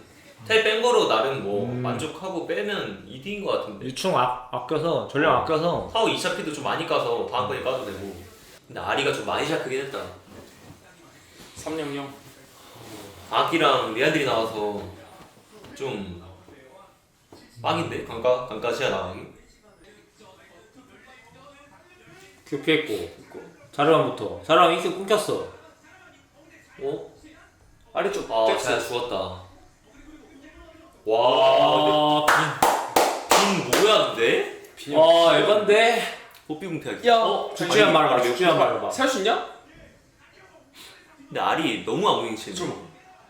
Speaker 1: 텔 뺀 거로 나름 뭐 만족하고 빼면 2D인 거 같은데.
Speaker 2: 유충 아껴서 전령 아껴서
Speaker 1: 타워 2차 피도 좀 많이 까서 다음번에 까도 되고. 근데 아리가 좀 많이 샤크긴 했다.
Speaker 3: 300.
Speaker 1: 아기랑 리안들이 나와서 좀 빵인데? 강가 시야 나가기?
Speaker 2: 큐 피했고 자르왕부터 자르왕 이큐 끊겼어.
Speaker 1: 어?
Speaker 3: 아래쪽
Speaker 1: 잘 죽었다. 와,
Speaker 2: 와
Speaker 1: 빈 뭐야 근데?
Speaker 2: 에반데?
Speaker 1: 뽀삐궁태하기.
Speaker 3: 야
Speaker 2: 죽지만 말아봐 죽지만 말아봐.
Speaker 3: 살 수 있냐?
Speaker 1: 근데 알이 너무 안 보이는 치네.
Speaker 3: 잠깐만.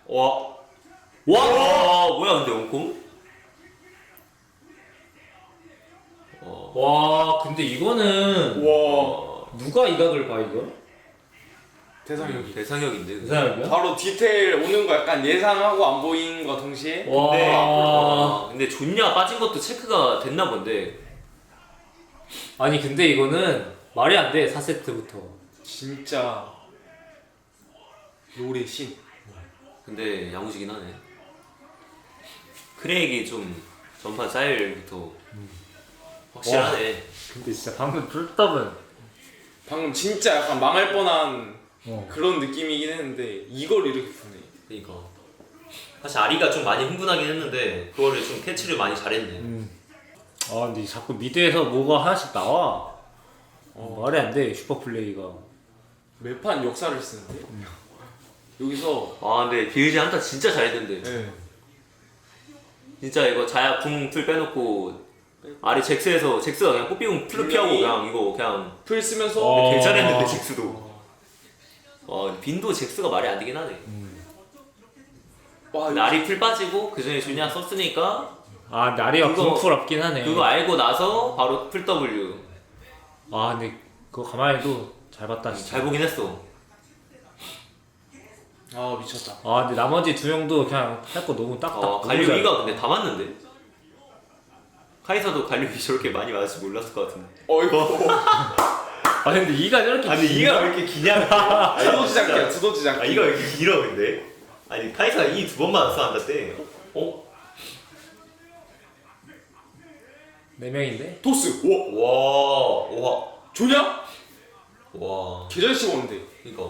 Speaker 1: 와, 뭐야 근데 원콤?
Speaker 2: 와 근데 이거는
Speaker 3: 와
Speaker 2: 누가 이 각을 봐 이거?
Speaker 3: 대상력이
Speaker 1: 대상혁인데.
Speaker 2: 그 사람이야?
Speaker 3: 바로 디테일 오는 거 약간 예상하고 안 보이는 거 동시에
Speaker 1: 근데 존냐 빠진 것도 체크가 됐나 본데.
Speaker 2: 아니 근데 이거는 말이 안 돼 4세트부터.
Speaker 3: 진짜 롤의 신.
Speaker 1: 근데 야무지긴 하네. 크레이기 좀 전판 쌀부터 확실하네.
Speaker 2: 근데 진짜 방금 풀더블
Speaker 3: 방금 진짜 약간 망할 뻔한
Speaker 2: 어.
Speaker 3: 그런 느낌이긴 했는데 이걸 이렇게 푸네.
Speaker 1: 그러니까 사실 아리가 좀 많이 흥분하긴 했는데 그거를 좀 캐치를 많이 잘했네.
Speaker 2: 아 근데 자꾸 미드에서 뭐가 하나씩 나와. 말이 안 돼 슈퍼 플레이가.
Speaker 3: 매판 역사를 쓰는데 여기서
Speaker 1: 근데 비의지 한타 진짜 잘했는데.
Speaker 3: 네.
Speaker 1: 진짜 이거 자야 궁풀 빼놓고 아리 잭스에서 잭스가 그냥 뽀삐궁 풀로 피하고 그냥 이거 그냥
Speaker 3: 풀 쓰면서
Speaker 1: 개 잘했는데 잭스도. 빈도 잭스가 말이 안 되긴 하네.
Speaker 3: 와
Speaker 1: 근데 아리 풀 빠지고 그 전에 주냐 썼으니까
Speaker 2: 아 근데 아리가
Speaker 1: 그거-
Speaker 2: 궁풀 없긴 하네.
Speaker 1: 그거 알고 나서 바로 풀 W.
Speaker 2: 아 근데 그거 가만히 해도 잘 봤다 진짜.
Speaker 1: 잘 보긴 했어.
Speaker 3: 아 미쳤다.
Speaker 2: 아 근데 나머지 두 명도 그냥 할 거 너무 딱딱. 너무
Speaker 1: 갈리오이가 근데 다 맞는데? 카이사도 갈리오이 저렇게 많이 맞을 줄 몰랐을 것 같은데.
Speaker 3: 어이구.
Speaker 2: 아 근데 이가 저렇게.
Speaker 1: 이가 왜 이렇게 기냐?
Speaker 3: 두더지장기야 두더지장기.
Speaker 1: 이가 왜 이렇게 길어 근데? 아니 카이사가 이 두 번 맞았어 한다 때.
Speaker 2: 네 명인데?
Speaker 3: 토스.
Speaker 1: 와.
Speaker 3: 조냐?
Speaker 1: 와.
Speaker 3: 계절 씹었는데.
Speaker 1: 그니까.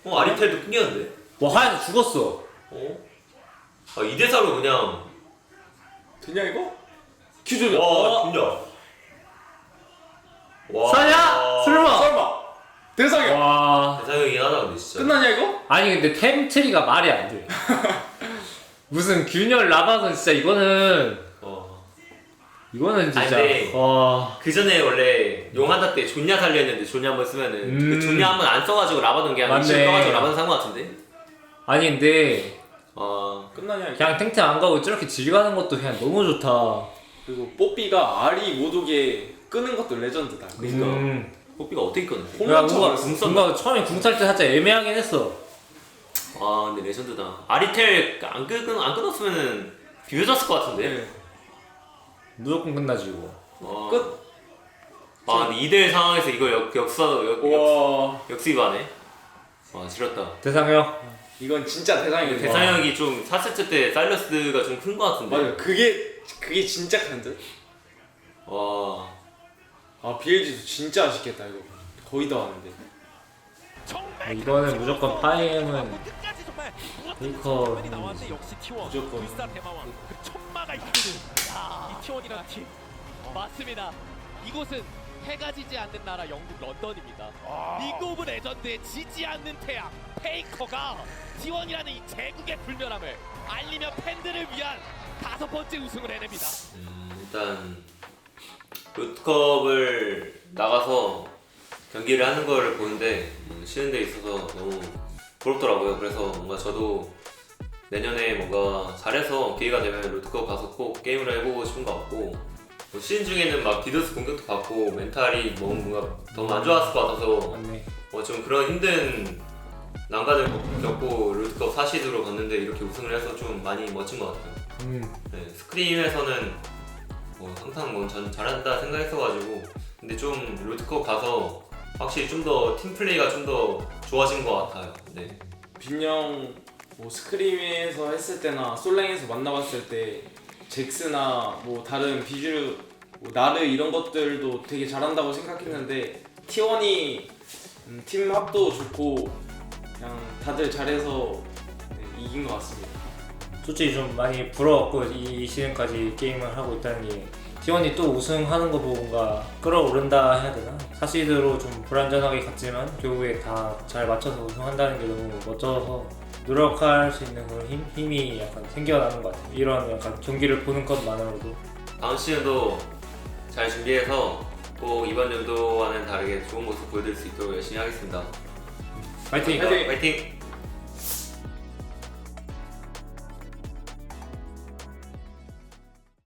Speaker 1: 아리텔도 끊겼는데?
Speaker 2: 와 하얀 죽었어.
Speaker 1: 2대4로 그냥.
Speaker 3: 되냐 이거? 큐조냐?
Speaker 1: 와, 진짜. 와.
Speaker 2: 사냐? 설마.
Speaker 3: 설마. 대상이야.
Speaker 2: 와.
Speaker 1: 대상이긴 하다 근데 진짜.
Speaker 3: 끝나냐 이거?
Speaker 2: 아니 근데 템트리가 말이 안 돼. 무슨 균열 라바는 진짜 이거는 진짜.
Speaker 1: 아니, 근데 그 전에 원래 용한타 때 존냐 살려했는데 존냐 한번 쓰면은 그 존냐 한번 안 써가지고 라바던 그냥
Speaker 2: 맞네.
Speaker 1: 이실 떠가지고 라바던 산거 같은데?
Speaker 2: 아니 근데
Speaker 3: 끝나냐 이거?
Speaker 2: 그냥 탱탱 안 가고 저렇게 질 가는 것도 그냥 너무 좋다.
Speaker 3: 그리고 뽀삐가 알이 못 오게 끄는 것도 레전드다.
Speaker 1: 그러니까 뽀삐가 어떻게 껐는지.
Speaker 2: 야,
Speaker 3: 홈런처럼
Speaker 2: 뭔가
Speaker 3: 궁
Speaker 2: 뭔가 처음에 궁 찰 때 살짝 애매하긴 했어.
Speaker 1: 아 근데 레전드다. 아리텔 안 끊었으면은 비벼졌을 것 같은데.
Speaker 3: 네.
Speaker 2: 무조건 끝나지 이거.
Speaker 3: 끝.
Speaker 1: 아 근데 2대1 상황에서 이걸
Speaker 3: 와
Speaker 1: 역수입하네. 와 지렸다.
Speaker 2: 대상형.
Speaker 3: 이건 진짜 대상이네.
Speaker 1: 대상형이 좀 4세트 때 사일러스가 좀 큰 것 같은데.
Speaker 3: 맞아요. 그게 진짜 큰데.
Speaker 1: 와.
Speaker 3: 아 BLG도 진짜 아쉽겠다 이거. 거의 다 왔는데.
Speaker 2: 이거는 무조건 파이엠은 베이커
Speaker 5: 역시 T1
Speaker 3: 무조건.
Speaker 5: 울산 대마왕 그 천마가 이끄는 이 T1이라는 팀 맞습니다. 이곳은 해가 지지 않는 나라 영국 런던입니다. 리그 오브 레전드에 지지 않는 태양 페이커가 T1이라는 이 제국의 불멸함을 알리며 팬들을 위한 5번째 우승을 해냅니다.
Speaker 1: 일단 롯컵을 나가서 경기를 하는 걸 보는데 쉬는 데 있어서 너무 부럽더라고요. 그래서 뭔가 저도 내년에 뭔가 잘해서 기회가 되면 롯컵 가서 꼭 게임을 해보고 싶은 것 같고, 뭐 시즌 중에는 막 디더스 공격도 받고 멘탈이 뭔가 너무 안 좋았을 것 같아서
Speaker 2: 맞네.
Speaker 1: 좀 그런 힘든 난관을 겪고 롯컵 4시드로 갔는데 이렇게 우승을 해서 좀 많이 멋진 것 같아요. 네, 스크림에서는 항상 전 잘한다 생각했어가지고, 근데 좀 롯컵 가서 확실히 좀 더 팀플레이가 좀 더 좋아진 것 같아요. 네.
Speaker 3: 빈영 뭐 스크림에서 했을 때나 솔랭에서 만나봤을 때 잭스나 뭐 다른 비주 뭐 나르 이런 것들도 되게 잘한다고 생각했는데 T1이 팀 합도 좋고 그냥 다들 잘해서 네, 이긴 것 같습니다.
Speaker 2: 솔직히 좀 많이 부러웠고 이 시즌까지 게임을 하고 있다는 게 T1이 또 우승하는 거 보고 뭔가 끌어오른다 해야 되나? 사시드로 좀 불안전하게 갔지만 결국에 다 잘 맞춰서 우승한다는 게 너무 멋져서 노력할 수 있는 그런 힘이 약간 생겨나는 것 같아요. 이런 약간 경기를 보는 것만으로도.
Speaker 1: 다음 시즌도 잘 준비해서 꼭 이번 연도와는 다르게 좋은 모습 보여드릴 수 있도록 열심히 하겠습니다.
Speaker 2: 파이팅!
Speaker 3: 파이팅!
Speaker 1: 파이팅!